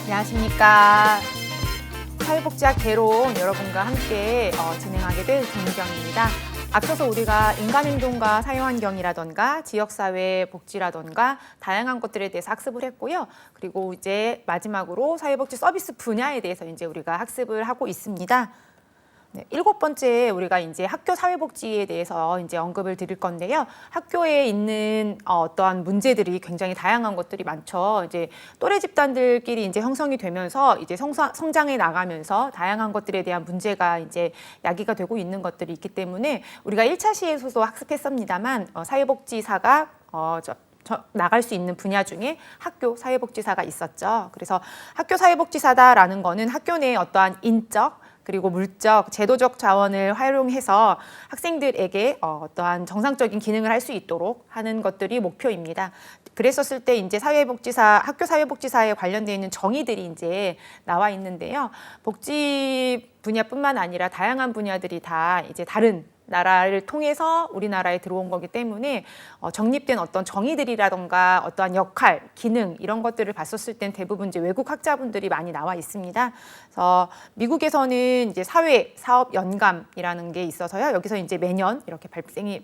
안녕하십니까. 사회복지학 개론 여러분과 함께 진행하게 될 김은경입니다. 앞서서 우리가 인간행동과 사회환경이라던가 지역사회 복지라던가 다양한 것들에 대해서 학습을 했고요. 그리고 이제 마지막으로 사회복지 서비스 분야에 대해서 이제 우리가 학습을 하고 있습니다. 네, 7번째 우리가 이제 학교 사회복지에 대해서 이제 언급을 드릴 건데요. 학교에 있는 어떠한 문제들이 굉장히 다양한 것들이 많죠. 이제 또래 집단들끼리 이제 형성이 되면서 이제 성장해 나가면서 다양한 것들에 대한 문제가 이제 야기가 되고 있는 것들이 있기 때문에 우리가 1차 시에서도 학습했습니다만 사회복지사가 나갈 수 있는 분야 중에 학교 사회복지사가 있었죠. 그래서 학교 사회복지사다라는 거는 학교 내에 어떠한 인적 그리고 물적, 제도적 자원을 활용해서 학생들에게 어떠한 정상적인 기능을 할 수 있도록 하는 것들이 목표입니다. 그랬었을 때 이제 학교 사회복지사에 관련되어 있는 정의들이 이제 나와 있는데요. 복지 분야뿐만 아니라 다양한 분야들이 다 이제 다른 나라를 통해서 우리나라에 들어온 거기 때문에 정립된 어떤 정의들이라던가 어떠한 역할, 기능 이런 것들을 봤었을 땐 대부분 이제 외국 학자분들이 많이 나와 있습니다. 그래서 미국에서는 이제 사회 사업 연감이라는 게 있어서요. 여기서 이제 매년 이렇게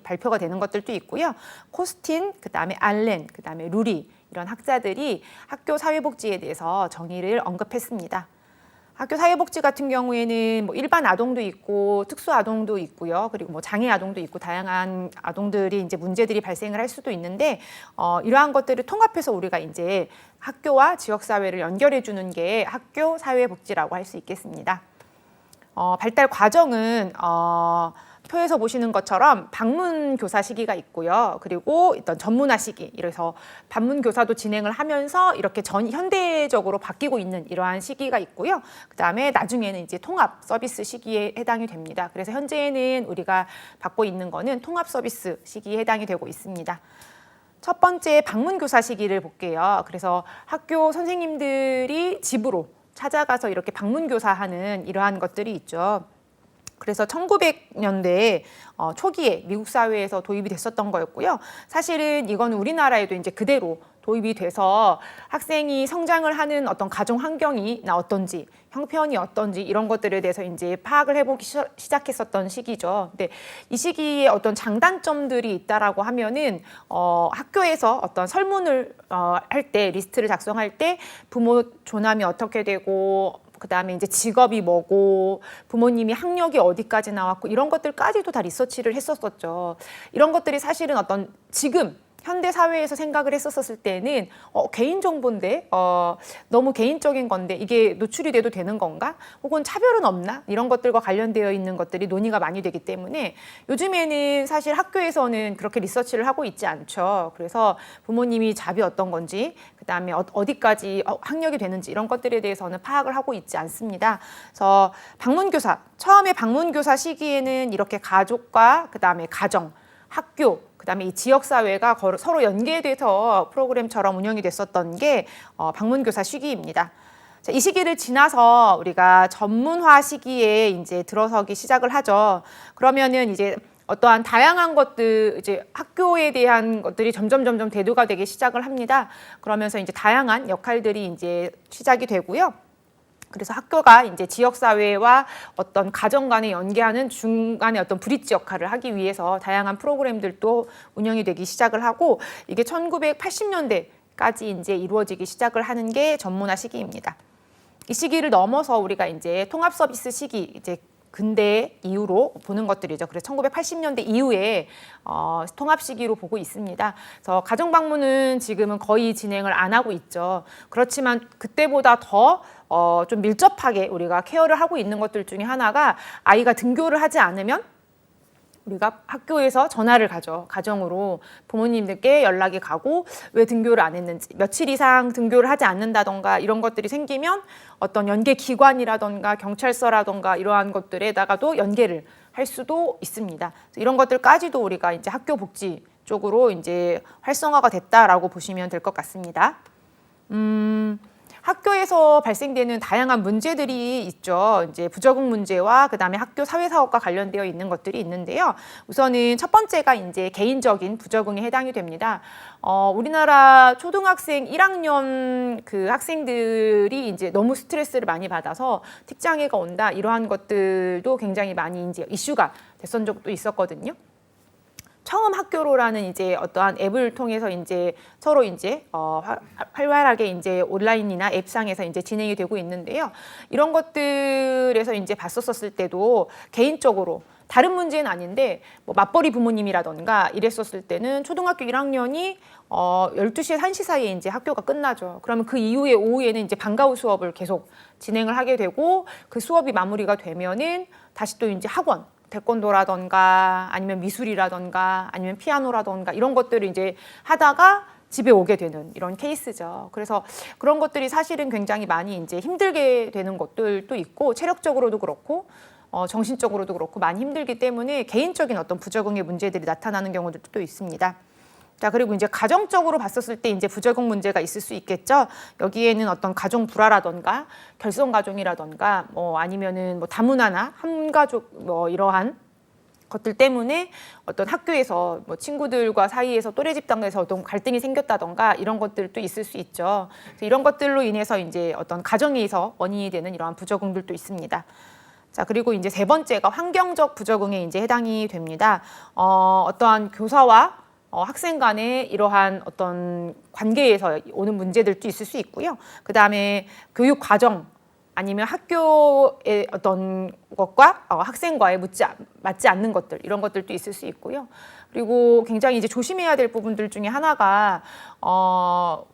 발표가 되는 것들도 있고요. 코스틴, 그다음에 알렌, 그다음에 루리 이런 학자들이 학교 사회복지에 대해서 정의를 언급했습니다. 학교 사회복지 같은 경우에는 뭐 일반 아동도 있고 특수 아동도 있고요. 그리고 뭐 장애 아동도 있고 다양한 아동들이 이제 문제들이 발생을 할 수도 있는데 이러한 것들을 통합해서 우리가 이제 학교와 지역 사회를 연결해 주는 게 학교 사회복지라고 할 수 있겠습니다. 발달 과정은 표에서 보시는 것처럼 방문 교사 시기가 있고요. 그리고 어떤 전문화 시기, 이래서 반문 교사도 진행을 하면서 이렇게 현대적으로 바뀌고 있는 이러한 시기가 있고요. 그다음에 나중에는 이제 통합 서비스 시기에 해당이 됩니다. 그래서 현재는 우리가 받고 있는 거는 통합 서비스 시기에 해당이 되고 있습니다. 첫 번째 방문 교사 시기를 볼게요. 그래서 학교 선생님들이 집으로 찾아가서 이렇게 방문 교사하는 이러한 것들이 있죠. 그래서 1900년대 초기에 미국 사회에서 도입이 됐었던 거였고요. 사실은 이건 우리나라에도 이제 그대로 도입이 돼서 학생이 성장을 하는 어떤 가정 환경이나 어떤지, 형편이 어떤지 이런 것들에 대해서 이제 파악을 해보기 시작했었던 시기죠. 근데 이 시기에 어떤 장단점들이 있다라고 하면은 학교에서 어떤 설문을 할 때 리스트를 작성할 때 부모 조남이 어떻게 되고 그다음에 이제 직업이 뭐고 부모님이 학력이 어디까지 나왔고 이런 것들까지도 다 리서치를 했었었죠. 이런 것들이 사실은 어떤 지금 현대 사회에서 생각을 했었을 때는 개인 정보인데 너무 개인적인 건데 이게 노출이 돼도 되는 건가? 혹은 차별은 없나? 이런 것들과 관련되어 있는 것들이 논의가 많이 되기 때문에 요즘에는 사실 학교에서는 그렇게 리서치를 하고 있지 않죠. 그래서 부모님이 잡이 어떤 건지 그다음에 어디까지 학력이 되는지 이런 것들에 대해서는 파악을 하고 있지 않습니다. 그래서 방문교사, 처음에 방문교사 시기에는 이렇게 가족과 그다음에 가정, 학교, 그다음에 이 지역사회가 서로 연계돼서 프로그램처럼 운영이 됐었던 게 방문교사 시기입니다. 자, 이 시기를 지나서 우리가 전문화 시기에 이제 들어서기 시작을 하죠. 그러면은 이제 어떠한 다양한 것들, 이제 학교에 대한 것들이 점점 대두가 되기 시작을 합니다. 그러면서 이제 다양한 역할들이 이제 시작이 되고요. 그래서 학교가 이제 지역사회와 어떤 가정 간에 연계하는 중간에 어떤 브릿지 역할을 하기 위해서 다양한 프로그램들도 운영이 되기 시작을 하고 이게 1980년대까지 이제 이루어지기 시작을 하는 게 전문화 시기입니다. 이 시기를 넘어서 우리가 이제 통합 서비스 시기, 이제 근대 이후로 보는 것들이죠. 그래서 1980년대 이후에 통합 시기로 보고 있습니다. 그래서 가정 방문은 지금은 거의 진행을 안 하고 있죠. 그렇지만 그때보다 더 좀 밀접하게 우리가 케어를 하고 있는 것들 중에 하나가 아이가 등교를 하지 않으면 우리가 학교에서 전화를 가죠. 가정으로 부모님들께 연락이 가고 왜 등교를 안 했는지, 며칠 이상 등교를 하지 않는다던가 이런 것들이 생기면 어떤 연계 기관이라던가 경찰서라던가 이러한 것들에다가도 연계를 할 수도 있습니다. 이런 것들까지도 우리가 이제 학교 복지 쪽으로 이제 활성화가 됐다라고 보시면 될 것 같습니다. 학교에서 발생되는 다양한 문제들이 있죠. 이제 부적응 문제와 그다음에 학교 사회사업과 관련되어 있는 것들이 있는데요. 우선은 첫 번째가 이제 개인적인 부적응에 해당이 됩니다. 우리나라 초등학생 1학년 그 학생들이 이제 너무 스트레스를 많이 받아서 특장애가 온다 이러한 것들도 굉장히 많이 이제 이슈가 됐던 적도 있었거든요. 처음 학교로라는 이제 어떠한 앱을 통해서 이제 서로 이제 활발하게 이제 온라인이나 앱상에서 이제 진행이 되고 있는데요. 이런 것들에서 이제 봤었을 때도 개인적으로 다른 문제는 아닌데 뭐 맞벌이 부모님이라던가 이랬었을 때는 초등학교 1학년이 12시에서 1시 사이에 이제 학교가 끝나죠. 그러면 그 이후에 오후에는 이제 방과 후 수업을 계속 진행을 하게 되고 그 수업이 마무리가 되면은 다시 또 이제 학원 태권도라던가 아니면 미술이라던가 아니면 피아노라던가 이런 것들을 이제 하다가 집에 오게 되는 이런 케이스죠. 그래서 그런 것들이 사실은 굉장히 많이 이제 힘들게 되는 것들도 있고 체력적으로도 그렇고 정신적으로도 그렇고 많이 힘들기 때문에 개인적인 어떤 부적응의 문제들이 나타나는 경우들도 또 있습니다. 자, 그리고 이제 가정적으로 봤었을 때 이제 부적응 문제가 있을 수 있겠죠. 여기에는 어떤 가정 불화라던가 결손 가정이라던가 뭐 아니면은 뭐 다문화나 한가족 뭐 이러한 것들 때문에 어떤 학교에서 뭐 친구들과 사이에서 또래 집단에서 어떤 갈등이 생겼다던가 이런 것들도 있을 수 있죠. 그래서 이런 것들로 인해서 이제 어떤 가정에서 원인이 되는 이러한 부적응들도 있습니다. 자, 그리고 이제 세 번째가 환경적 부적응에 이제 해당이 됩니다. 어떠한 교사와 학생 간의 이러한 어떤 관계에서 오는 문제들도 있을 수 있고요. 그 다음에 교육 과정 아니면 학교의 어떤 것과 학생과의 맞지 않는 것들 이런 것들도 있을 수 있고요. 그리고 굉장히 이제 조심해야 될 부분들 중에 하나가 뭐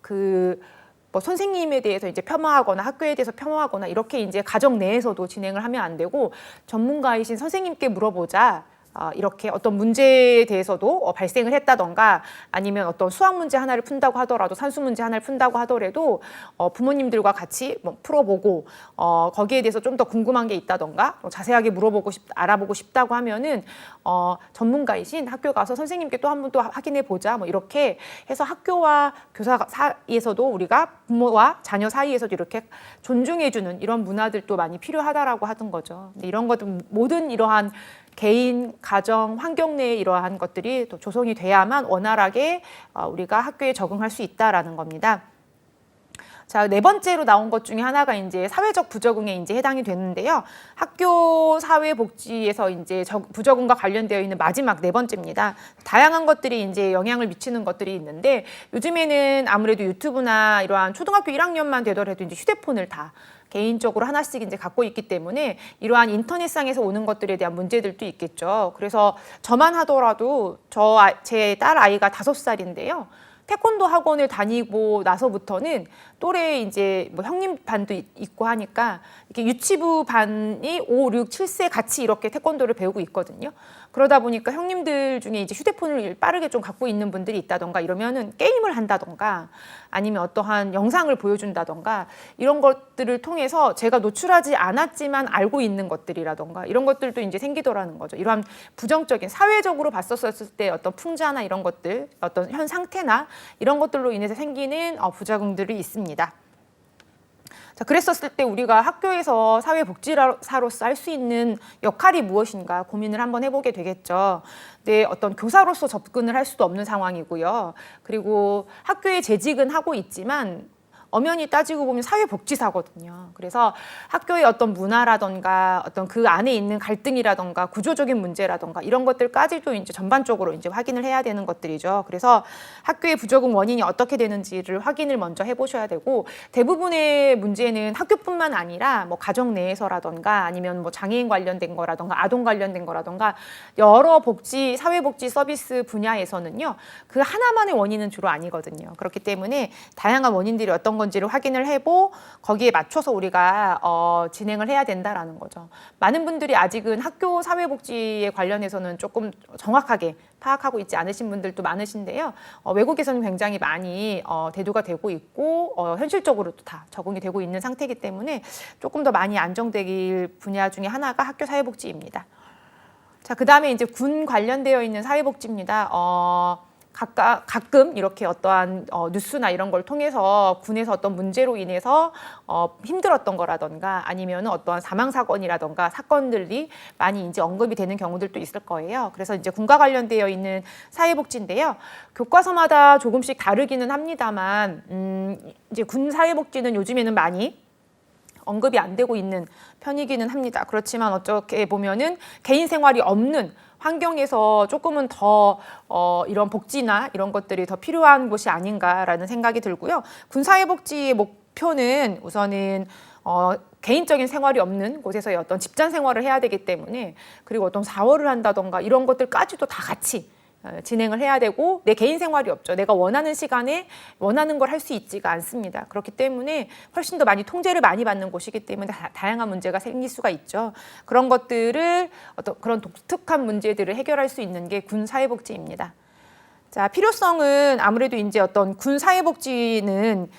선생님에 대해서 이제 폄하하거나 학교에 대해서 폄하하거나 이렇게 이제 가정 내에서도 진행을 하면 안 되고 전문가이신 선생님께 물어보자. 이렇게 어떤 문제에 대해서도 발생을 했다던가 아니면 어떤 수학 문제 하나를 푼다고 하더라도 산수 문제 하나를 푼다고 하더라도 부모님들과 같이 뭐 풀어보고 거기에 대해서 좀 더 궁금한 게 있다던가 자세하게 알아보고 싶다고 하면은 전문가이신 학교 가서 선생님께 또 한 번 또 확인해 보자 뭐 이렇게 해서 학교와 교사 사이에서도 우리가 부모와 자녀 사이에서도 이렇게 존중해주는 이런 문화들도 많이 필요하다라고 하던 거죠. 이런 것들 모든 이러한 개인, 가정, 환경 내에 이러한 것들이 또 조성이 돼야만 원활하게 우리가 학교에 적응할 수 있다라는 겁니다. 자, 네 번째로 나온 것 중에 하나가 이제 사회적 부적응에 이제 해당이 되는데요. 학교 사회복지에서 이제 부적응과 관련되어 있는 마지막 네 번째입니다. 다양한 것들이 이제 영향을 미치는 것들이 있는데 요즘에는 아무래도 유튜브나 이러한 초등학교 1학년만 되더라도 이제 휴대폰을 다 개인적으로 하나씩 이제 갖고 있기 때문에 이러한 인터넷상에서 오는 것들에 대한 문제들도 있겠죠. 그래서 저만 하더라도 제 딸 아이가 5살인데요. 태권도 학원을 다니고 나서부터는 또래 이제 뭐 형님 반도 있고 하니까 이렇게 유치부 반이 5, 6, 7세 같이 이렇게 태권도를 배우고 있거든요. 그러다 보니까 형님들 중에 이제 휴대폰을 빠르게 좀 갖고 있는 분들이 있다던가 이러면은 게임을 한다던가 아니면 어떠한 영상을 보여준다던가 이런 것들을 통해서 제가 노출하지 않았지만 알고 있는 것들이라던가 이런 것들도 이제 생기더라는 거죠. 이러한 부정적인 사회적으로 봤었을 때 어떤 풍자나 이런 것들, 어떤 현 상태나 이런 것들로 인해서 생기는 부작용들이 있습니다. 자, 그랬었을 때 우리가 학교에서 사회복지사로서 할 수 있는 역할이 무엇인가 고민을 한번 해보게 되겠죠. 네, 어떤 교사로서 접근을 할 수도 없는 상황이고요. 그리고 학교에 재직은 하고 있지만 엄연히 따지고 보면 사회복지사거든요. 그래서 학교의 어떤 문화라던가 어떤 그 안에 있는 갈등이라던가 구조적인 문제라던가 이런 것들까지도 이제 전반적으로 이제 확인을 해야 되는 것들이죠. 그래서 학교의 부적응 원인이 어떻게 되는지를 확인을 먼저 해보셔야 되고 대부분의 문제는 학교뿐만 아니라 뭐 가정 내에서라던가 아니면 뭐 장애인 관련된 거라던가 아동 관련된 거라던가 여러 사회복지 서비스 분야에서는요. 그 하나만의 원인은 주로 아니거든요. 그렇기 때문에 다양한 원인들이 어떤 건지를 확인을 해보 거기에 맞춰서 우리가 진행을 해야 된다라는 거죠. 많은 분들이 아직은 학교 사회복지에 관련해서는 조금 정확하게 파악하고 있지 않으신 분들도 많으신데요. 외국에서는 굉장히 많이 대두가 되고 있고 현실적으로도 다 적응이 되고 있는 상태이기 때문에 조금 더 많이 안정될 분야 중에 하나가 학교 사회복지입니다. 자, 그 다음에 이제 군 관련되어 있는 사회복지입니다. 가끔 이렇게 어떠한 뉴스나 이런 걸 통해서 군에서 어떤 문제로 인해서 힘들었던 거라던가 아니면 어떠한 사망 사건이라던가 사건들이 많이 이제 언급이 되는 경우들도 있을 거예요. 그래서 이제 군과 관련되어 있는 사회복지인데요. 교과서마다 조금씩 다르기는 합니다만 이제 군 사회복지는 요즘에는 많이 언급이 안 되고 있는 편이기는 합니다. 그렇지만 어떻게 보면은 개인 생활이 없는 환경에서 조금은 더 이런 복지나 이런 것들이 더 필요한 곳이 아닌가라는 생각이 들고요. 군사회복지의 목표는 우선은 개인적인 생활이 없는 곳에서의 어떤 집단 생활을 해야 되기 때문에 그리고 어떤 사월을 한다던가 이런 것들까지도 다 같이 진행을 해야 되고 내 개인 생활이 없죠. 내가 원하는 시간에 원하는 걸 할 수 있지가 않습니다. 그렇기 때문에 훨씬 더 많이 통제를 많이 받는 곳이기 때문에 다양한 문제가 생길 수가 있죠. 그런 것들을 어떤 그런 독특한 문제들을 해결할 수 있는 게 군 사회복지입니다. 자, 필요성은 아무래도 이제 어떤 군 사회복지는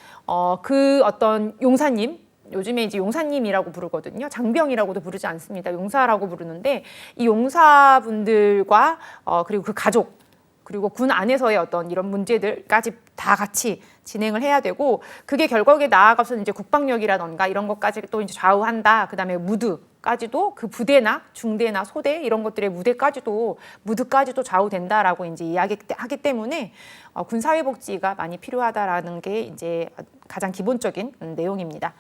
그 어떤 용사님 요즘에 이제 용사님이라고 부르거든요. 장병이라고도 부르지 않습니다. 용사라고 부르는데 이 용사분들과 그리고 그 가족 그리고 군 안에서의 어떤 이런 문제들까지 다 같이 진행을 해야 되고 그게 결국에 나아가서 이제 국방력이라던가 이런 것까지 또 이제 좌우한다. 그다음에 무드까지도 그 부대나 중대나 소대 이런 것들의 무드까지도 좌우된다라고 이제 이야기하기 때문에 군 사회복지가 많이 필요하다라는 게 이제 가장 기본적인 내용입니다.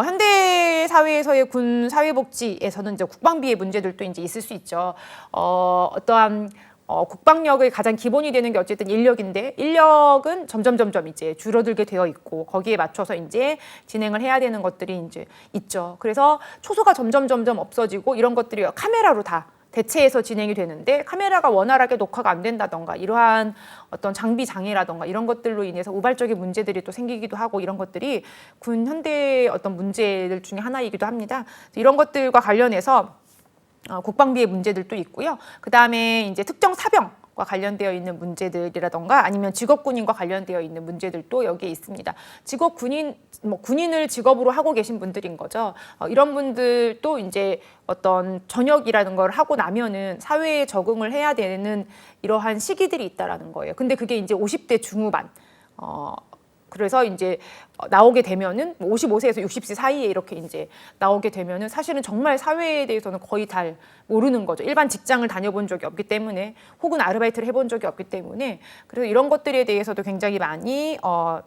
현대 사회에서의 군 사회복지에서는 이제 국방비의 문제들도 이제 있을 수 있죠. 어떠한 국방력의 가장 기본이 되는 게 어쨌든 인력인데 인력은 점점 이제 줄어들게 되어 있고 거기에 맞춰서 이제 진행을 해야 되는 것들이 이제 있죠. 그래서 초소가 점점 없어지고 이런 것들이 카메라로 다 대체해서 진행이 되는데 카메라가 원활하게 녹화가 안 된다던가 이러한 어떤 장비 장애라던가 이런 것들로 인해서 우발적인 문제들이 또 생기기도 하고 이런 것들이 군 현대의 어떤 문제들 중에 하나이기도 합니다. 이런 것들과 관련해서 국방비의 문제들도 있고요. 그 다음에 이제 특정 사병과 관련되어 있는 문제들이라던가 아니면 직업군인과 관련되어 있는 문제들도 여기에 있습니다. 군인을 직업으로 하고 계신 분들인 거죠. 이런 분들도 이제 어떤 전역이라는 걸 하고 나면은 사회에 적응을 해야 되는 이러한 시기들이 있다라는 거예요. 근데 그게 이제 50대 중후반. 그래서 이제 나오게 되면은 55세에서 60세 사이에 이렇게 이제 나오게 되면은 사실은 정말 사회에 대해서는 거의 잘 모르는 거죠. 일반 직장을 다녀본 적이 없기 때문에 혹은 아르바이트를 해본 적이 없기 때문에 그래서 이런 것들에 대해서도 굉장히 많이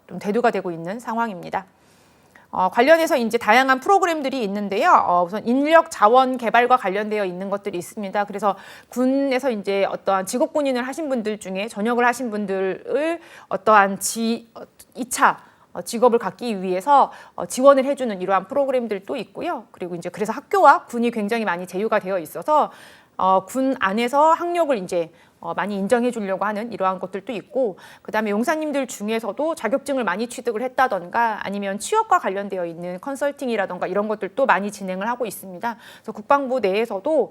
좀 대두가 되고 있는 상황입니다. 관련해서 이제 다양한 프로그램들이 있는데요. 우선 인력 자원 개발과 관련되어 있는 것들이 있습니다. 그래서 군에서 이제 어떠한 직업군인을 하신 분들 중에 전역을 하신 분들을 어떠한 2차 직업을 갖기 위해서 지원을 해주는 이러한 프로그램들도 있고요. 그리고 이제 그래서 학교와 군이 굉장히 많이 제휴가 되어 있어서 군 안에서 학력을 이제 많이 인정해 주려고 하는 이러한 것들도 있고 그다음에 용사님들 중에서도 자격증을 많이 취득을 했다던가 아니면 취업과 관련되어 있는 컨설팅이라던가 이런 것들도 많이 진행을 하고 있습니다. 그래서 국방부 내에서도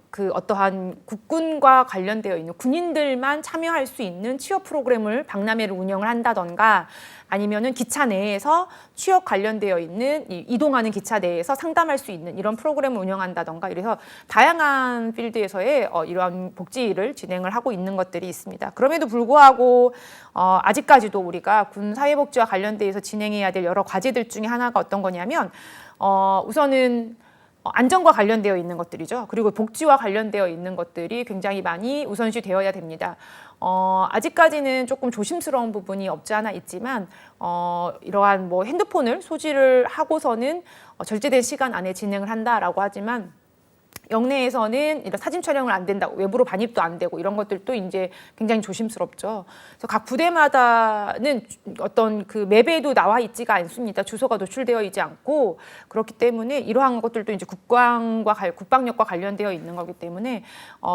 그 어떠한 국군과 관련되어 있는 군인들만 참여할 수 있는 취업 프로그램을 박람회를 운영을 한다던가 아니면은 기차 내에서 취업 관련되어 있는 이동하는 기차 내에서 상담할 수 있는 이런 프로그램을 운영한다던가 이래서 다양한 필드에서의 이러한 복지를 진행을 하고 있는 것들이 있습니다. 그럼에도 불구하고 아직까지도 우리가 군 사회복지와 관련돼서 진행해야 될 여러 과제들 중에 하나가 어떤 거냐면 우선은 안전과 관련되어 있는 것들이죠. 그리고 복지와 관련되어 있는 것들이 굉장히 많이 우선시 되어야 됩니다. 아직까지는 조금 조심스러운 부분이 없지 않아 있지만 이러한 뭐 핸드폰을 소지를 하고서는 절제된 시간 안에 진행을 한다라고 하지만 영내에서는 이런 사진 촬영을 안 된다고 외부로 반입도 안 되고 이런 것들도 이제 굉장히 조심스럽죠. 그래서 각 부대마다는 어떤 그 맵에도 나와 있지가 않습니다. 주소가 노출되어 있지 않고 그렇기 때문에 이러한 것들도 이제 국방력과 관련되어 있는 거기 때문에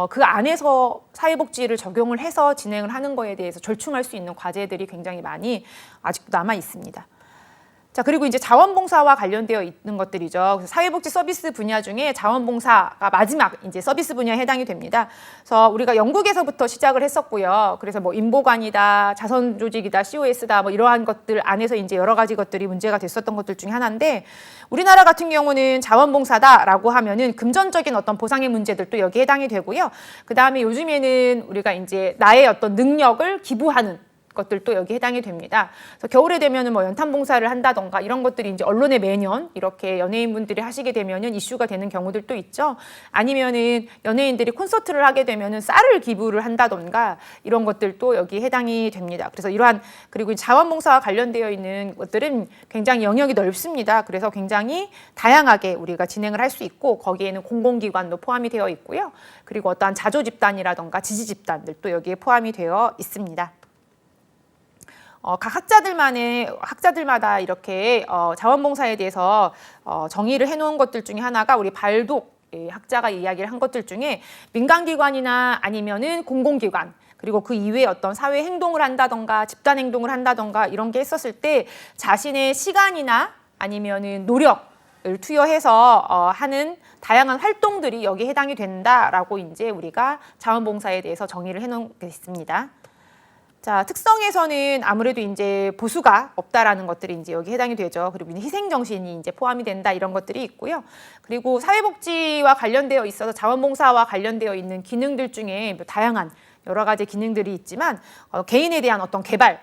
그 안에서 사회복지를 적용을 해서 진행을 하는 거에 대해서 절충할 수 있는 과제들이 굉장히 많이 아직도 남아 있습니다. 자, 그리고 이제 자원봉사와 관련되어 있는 것들이죠. 그래서 사회복지 서비스 분야 중에 자원봉사가 마지막 이제 서비스 분야에 해당이 됩니다. 그래서 우리가 영국에서부터 시작을 했었고요. 그래서 뭐 인보관이다, 자선조직이다, COS다 뭐 이러한 것들 안에서 이제 여러 가지 것들이 문제가 됐었던 것들 중에 하나인데, 우리나라 같은 경우는 자원봉사다라고 하면은 금전적인 어떤 보상의 문제들도 여기에 해당이 되고요. 그 다음에 요즘에는 우리가 이제 나의 어떤 능력을 기부하는 것들도 여기 해당이 됩니다. 그래서 겨울에 되면은 뭐 연탄 봉사를 한다던가 이런 것들이 이제 언론에 매년 이렇게 연예인분들이 하시게 되면은 이슈가 되는 경우들도 있죠. 아니면은 연예인들이 콘서트를 하게 되면은 쌀을 기부를 한다던가 이런 것들도 여기 해당이 됩니다. 그래서 이러한, 그리고 자원봉사와 관련되어 있는 것들은 굉장히 영역이 넓습니다. 그래서 굉장히 다양하게 우리가 진행을 할 수 있고, 거기에는 공공기관도 포함이 되어 있고요. 그리고 어떠한 자조집단이라던가 지지집단들도 여기에 포함이 되어 있습니다. 각 학자들마다 이렇게 자원봉사에 대해서 정의를 해놓은 것들 중에 하나가, 우리 발독 학자가 이야기를 한 것들 중에 민간기관이나 아니면은 공공기관, 그리고 그 이외에 어떤 사회 행동을 한다던가 집단 행동을 한다던가 이런 게 있었을 때 자신의 시간이나 아니면은 노력을 투여해서 하는 다양한 활동들이 여기에 해당이 된다라고 이제 우리가 자원봉사에 대해서 정의를 해놓은 게 있습니다. 자, 특성에서는 아무래도 이제 보수가 없다라는 것들이 이제 여기 해당이 되죠. 그리고 희생 정신이 이제 포함이 된다, 이런 것들이 있고요. 그리고 사회복지와 관련되어 있어서 자원봉사와 관련되어 있는 기능들 중에 다양한 여러 가지 기능들이 있지만, 개인에 대한 어떤 개발,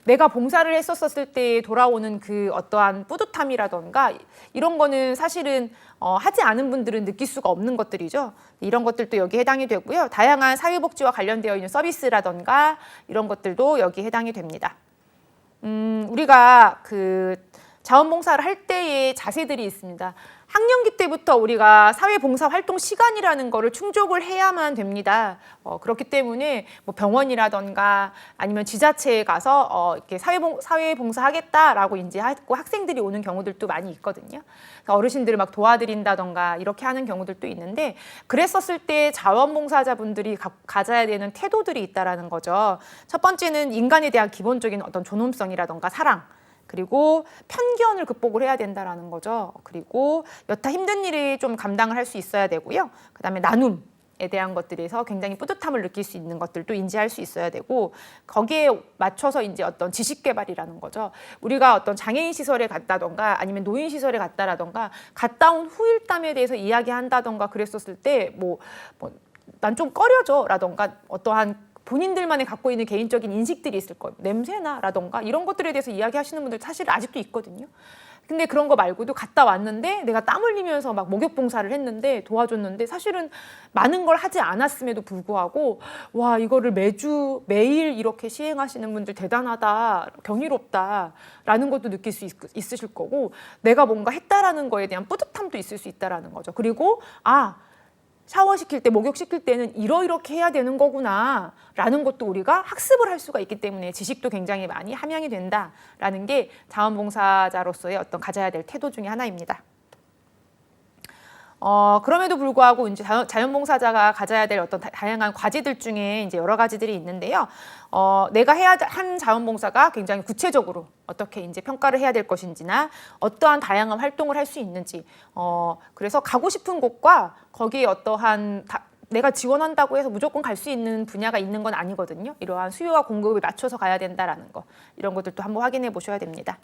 내가 봉사를 했었을 때 돌아오는 그 어떠한 뿌듯함이라던가 이런 거는 사실은 하지 않은 분들은 느낄 수가 없는 것들이죠. 이런 것들도 여기 해당이 되고요. 다양한 사회복지와 관련되어 있는 서비스라던가 이런 것들도 여기 해당이 됩니다. 우리가 그 자원봉사를 할 때의 자세들이 있습니다. 학령기 때부터 우리가 사회봉사 활동 시간이라는 거를 충족을 해야만 됩니다. 그렇기 때문에 뭐 병원이라던가 아니면 지자체에 가서 이렇게 사회봉사 하겠다라고 이제 하고 학생들이 오는 경우들도 많이 있거든요. 어르신들을 막 도와드린다던가 이렇게 하는 경우들도 있는데, 그랬었을 때 자원봉사자분들이 가져야 되는 태도들이 있다라는 거죠. 첫 번째는 인간에 대한 기본적인 어떤 존엄성이라던가 사랑, 그리고 편견을 극복을 해야 된다라는 거죠. 그리고 여타 힘든 일이 좀 감당을 할 수 있어야 되고요. 그다음에 나눔에 대한 것들에서 굉장히 뿌듯함을 느낄 수 있는 것들도 인지할 수 있어야 되고, 거기에 맞춰서 이제 어떤 지식 개발이라는 거죠. 우리가 어떤 장애인 시설에 갔다던가 아니면 노인 시설에 갔다라던가 갔다 온 후일담에 대해서 이야기한다던가 그랬었을 때 난 좀 꺼려져라던가 어떠한 본인들만의 갖고 있는 개인적인 인식들이 있을 거예요. 냄새나라던가 이런 것들에 대해서 이야기하시는 분들 사실 아직도 있거든요. 근데 그런 거 말고도 갔다 왔는데 내가 땀 흘리면서 막 목욕 봉사를 했는데 도와줬는데 사실은 많은 걸 하지 않았음에도 불구하고, 와, 이거를 매일 이렇게 시행하시는 분들 대단하다, 경이롭다라는 것도 느낄 수 있으실 거고, 내가 뭔가 했다라는 거에 대한 뿌듯함도 있을 수 있다라는 거죠. 그리고 샤워시킬 때, 목욕시킬 때는 이렇게 해야 되는 거구나 라는 것도 우리가 학습을 할 수가 있기 때문에 지식도 굉장히 많이 함양이 된다라는 게 자원봉사자로서의 어떤 가져야 될 태도 중에 하나입니다. 그럼에도 불구하고 이제 자원봉사자가 가져야 될 어떤 다양한 과제들 중에 이제 여러 가지들이 있는데요. 내가 한 자원봉사가 굉장히 구체적으로 어떻게 이제 평가를 해야 될 것인지나 어떠한 다양한 활동을 할 수 있는지, 그래서 가고 싶은 곳과 거기에 어떠한 내가 지원한다고 해서 무조건 갈 수 있는 분야가 있는 건 아니거든요. 이러한 수요와 공급을 맞춰서 가야 된다라는 거, 이런 것들도 한번 확인해 보셔야 됩니다.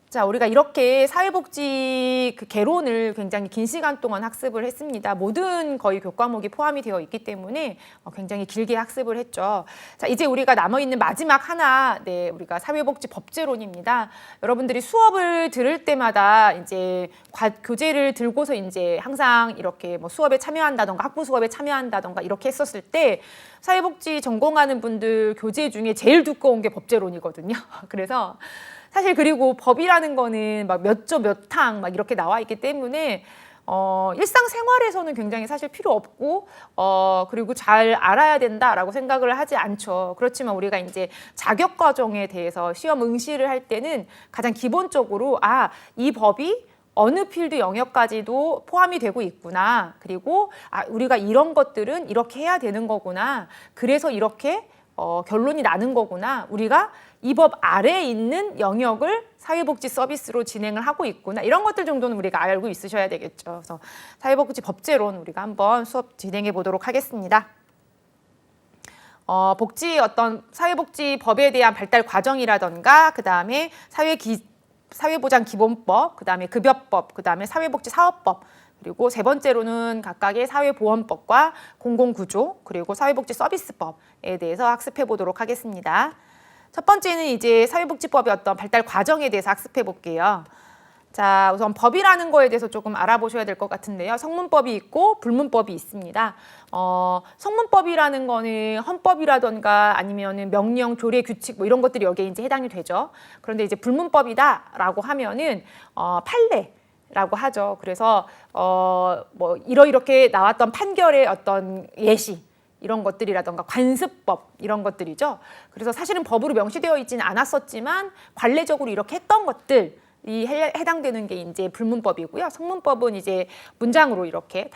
자, 우리가 이렇게 사회복지 그 개론을 굉장히 긴 시간 동안 학습을 했습니다. 모든 거의 교과목이 포함이 되어 있기 때문에 굉장히 길게 학습을 했죠. 자, 이제 우리가 남아있는 마지막 하나, 우리가 사회복지 법제론입니다. 여러분들이 수업을 들을 때마다 이제 교재를 들고서 이제 항상 이렇게 뭐 수업에 참여한다던가 학부 수업에 참여한다던가 이렇게 했었을 때 사회복지 전공하는 분들 교재 중에 제일 두꺼운 게 법제론이거든요. 그래서 사실, 그리고 법이라는 거는 막 몇 조 몇 항 막 이렇게 나와 있기 때문에 일상생활에서는 굉장히 사실 필요 없고 그리고 잘 알아야 된다라고 생각을 하지 않죠. 그렇지만 우리가 이제 자격 과정에 대해서 시험 응시를 할 때는 가장 기본적으로 이 법이 어느 필드 영역까지도 포함이 되고 있구나. 그리고 우리가 이런 것들은 이렇게 해야 되는 거구나. 그래서 이렇게 결론이 나는 거구나. 우리가 이 법 아래에 있는 영역을 사회복지 서비스로 진행을 하고 있구나. 이런 것들 정도는 우리가 알고 있으셔야 되겠죠. 그래서 사회복지 법제론 우리가 한번 수업 진행해 보도록 하겠습니다. 사회복지 법에 대한 발달 과정이라던가, 그 다음에 사회보장 기본법, 그 다음에 급여법, 그 다음에 사회복지 사업법, 그리고 세 번째로는 각각의 사회보험법과 공공구조, 그리고 사회복지 서비스법에 대해서 학습해 보도록 하겠습니다. 첫 번째는 이제 사회복지법의 어떤 발달 과정에 대해서 학습해 볼게요. 자, 우선 법이라는 거에 대해서 조금 알아보셔야 될 것 같은데요. 성문법이 있고 불문법이 있습니다. 성문법이라는 거는 헌법이라던가 아니면은 명령, 조례, 규칙 뭐 이런 것들이 여기에 이제 해당이 되죠. 그런데 이제 불문법이다라고 하면은 판례라고 하죠. 그래서 뭐 이렇게 나왔던 판결의 어떤 예시 이런 것들이라던가 관습법 이런 것들이죠. 그래서 사실은 법으로 명시되어 있지는 않았었지만 관례적으로 이렇게 했던 것들이 해당되는 게 이제 불문법이고요. 성문법은 이제 문장으로 이렇게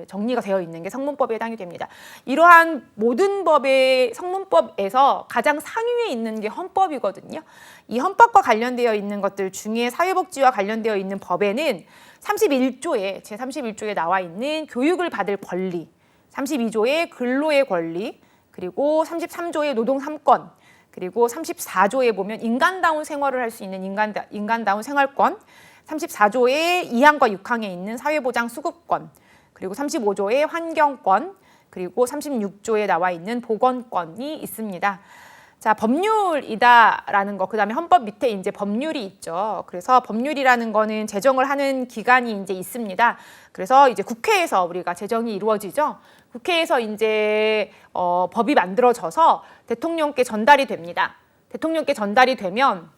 정리가 되어 있는 게 성문법에 해당이 됩니다. 이러한 모든 법의 성문법에서 가장 상위에 있는 게 헌법이거든요. 이 헌법과 관련되어 있는 것들 중에 사회복지와 관련되어 있는 법에는 제31조에 나와 있는 교육을 받을 권리, 32조의 근로의 권리, 그리고 33조의 노동 3권, 그리고 34조에 보면 인간다운 생활을 할 수 있는 인간다운 생활권, 34조의 2항과 6항에 있는 사회보장 수급권, 그리고 35조의 환경권, 그리고 36조에 나와 있는 보건권이 있습니다. 자, 법률이다라는 거, 그 다음에 헌법 밑에 이제 법률이 있죠. 그래서 법률이라는 거는 제정을 하는 기관이 이제 있습니다. 그래서 이제 국회에서 우리가 제정이 이루어지죠. 국회에서 이제 법이 만들어져서 대통령께 전달이 됩니다. 대통령께 전달이 되면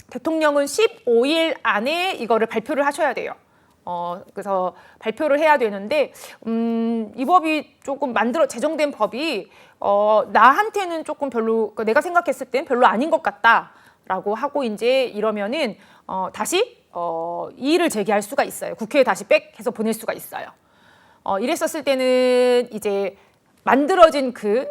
대통령은 15일 안에 이거를 발표를 하셔야 돼요. 그래서 발표를 해야 되는데 이 법이 조금 제정된 법이 나한테는 조금 별로, 내가 생각했을 땐 별로 아닌 것 같다라고 하고 이제 이러면은 다시 이의를 제기할 수가 있어요. 국회에 다시 백해서 보낼 수가 있어요. 이랬었을 때는 이제 만들어진 그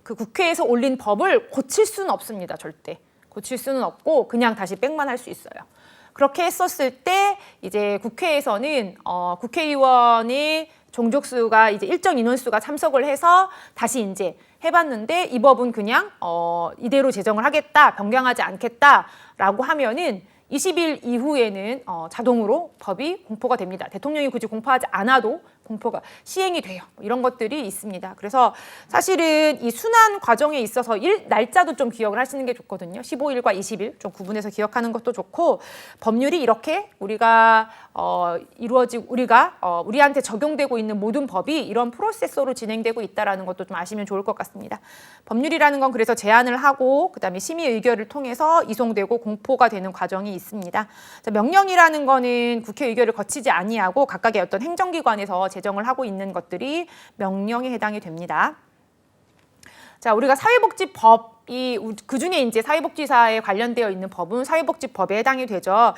국회에서 올린 법을 고칠 수는 없습니다. 절대 고칠 수는 없고 그냥 다시 백만 할 수 있어요. 그렇게 했었을 때 이제 국회에서는 국회의원의 종족수가 이제 일정 인원수가 참석을 해서 다시 이제 해봤는데 이 법은 그냥 이대로 제정을 하겠다, 변경하지 않겠다라고 하면은 20일 이후에는 자동으로 법이 공포가 됩니다. 대통령이 굳이 공포하지 않아도 공포가 시행이 돼요. 이런 것들이 있습니다. 그래서 사실은 이 순환 과정에 있어서 날짜도 좀 기억을 하시는 게 좋거든요. 15일과 20일 좀 구분해서 기억하는 것도 좋고, 법률이 이렇게 우리가 우리한테 적용되고 있는 모든 법이 이런 프로세서로 진행되고 있다는 것도 좀 아시면 좋을 것 같습니다. 법률이라는 건 그래서 제안을 하고 그다음에 심의 의결을 통해서 이송되고 공포가 되는 과정이 있습니다. 명령이라는 거는 국회 의결을 거치지 아니하고 각각의 어떤 행정기관에서 제정을 하고 있는 것들이 명령에 해당이 됩니다. 자, 우리가 사회복지법이 그중에 이제 사회복지사에 관련되어 있는 법은 사회복지법에 해당이 되죠.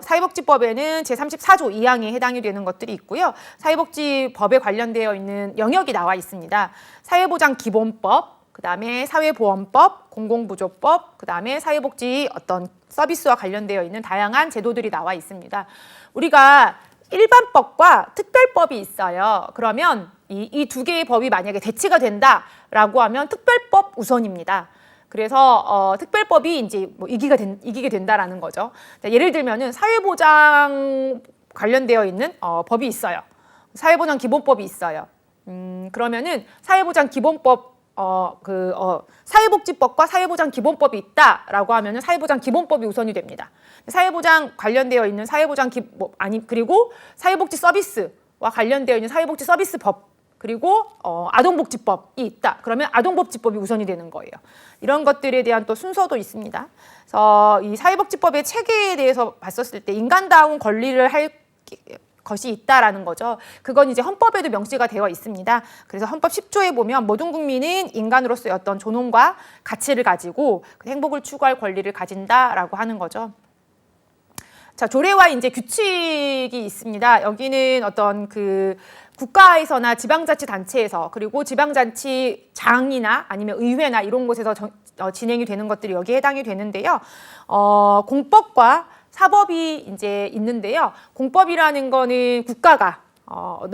사회복지법에는 제34조 2항에 해당이 되는 것들이 있고요. 사회복지법에 관련되어 있는 영역이 나와 있습니다. 사회보장기본법, 그다음에 사회보험법, 공공부조법, 그다음에 사회복지 어떤 서비스와 관련되어 있는 다양한 제도들이 나와 있습니다. 우리가 일반법과 특별법이 있어요. 그러면 이 두 개의 법이 만약에 대치가 된다라고 하면 특별법 우선입니다. 그래서 특별법이 이제 뭐 이기게 된다라는 거죠. 자, 예를 들면은 사회보장 관련되어 있는 법이 있어요. 사회보장 기본법이 있어요. 그러면은 사회보장 기본법 사회복지법과 사회보장 기본법이 있다라고 하면은 사회보장 기본법이 우선이 됩니다. 사회보장 관련되어 있는 그리고 사회복지 서비스와 관련되어 있는 사회복지 서비스법, 그리고 아동복지법이 있다. 그러면 아동복지법이 우선이 되는 거예요. 이런 것들에 대한 또 순서도 있습니다. 그래서 이 사회복지법의 체계에 대해서 봤었을 때 인간다운 권리를 할 것이 있다라는 거죠. 그건 이제 헌법에도 명시가 되어 있습니다. 그래서 헌법 10조에 보면 모든 국민은 인간으로서의 어떤 존엄과 가치를 가지고 행복을 추구할 권리를 가진다라고 하는 거죠. 자, 조례와 이제 규칙이 있습니다. 여기는 어떤 국가에서나 지방자치단체에서 그리고 지방자치장이나 아니면 의회나 이런 곳에서 진행이 되는 것들이 여기에 해당이 되는데요. 공법과 사법이 이제 있는데요. 공법이라는 거는 국가가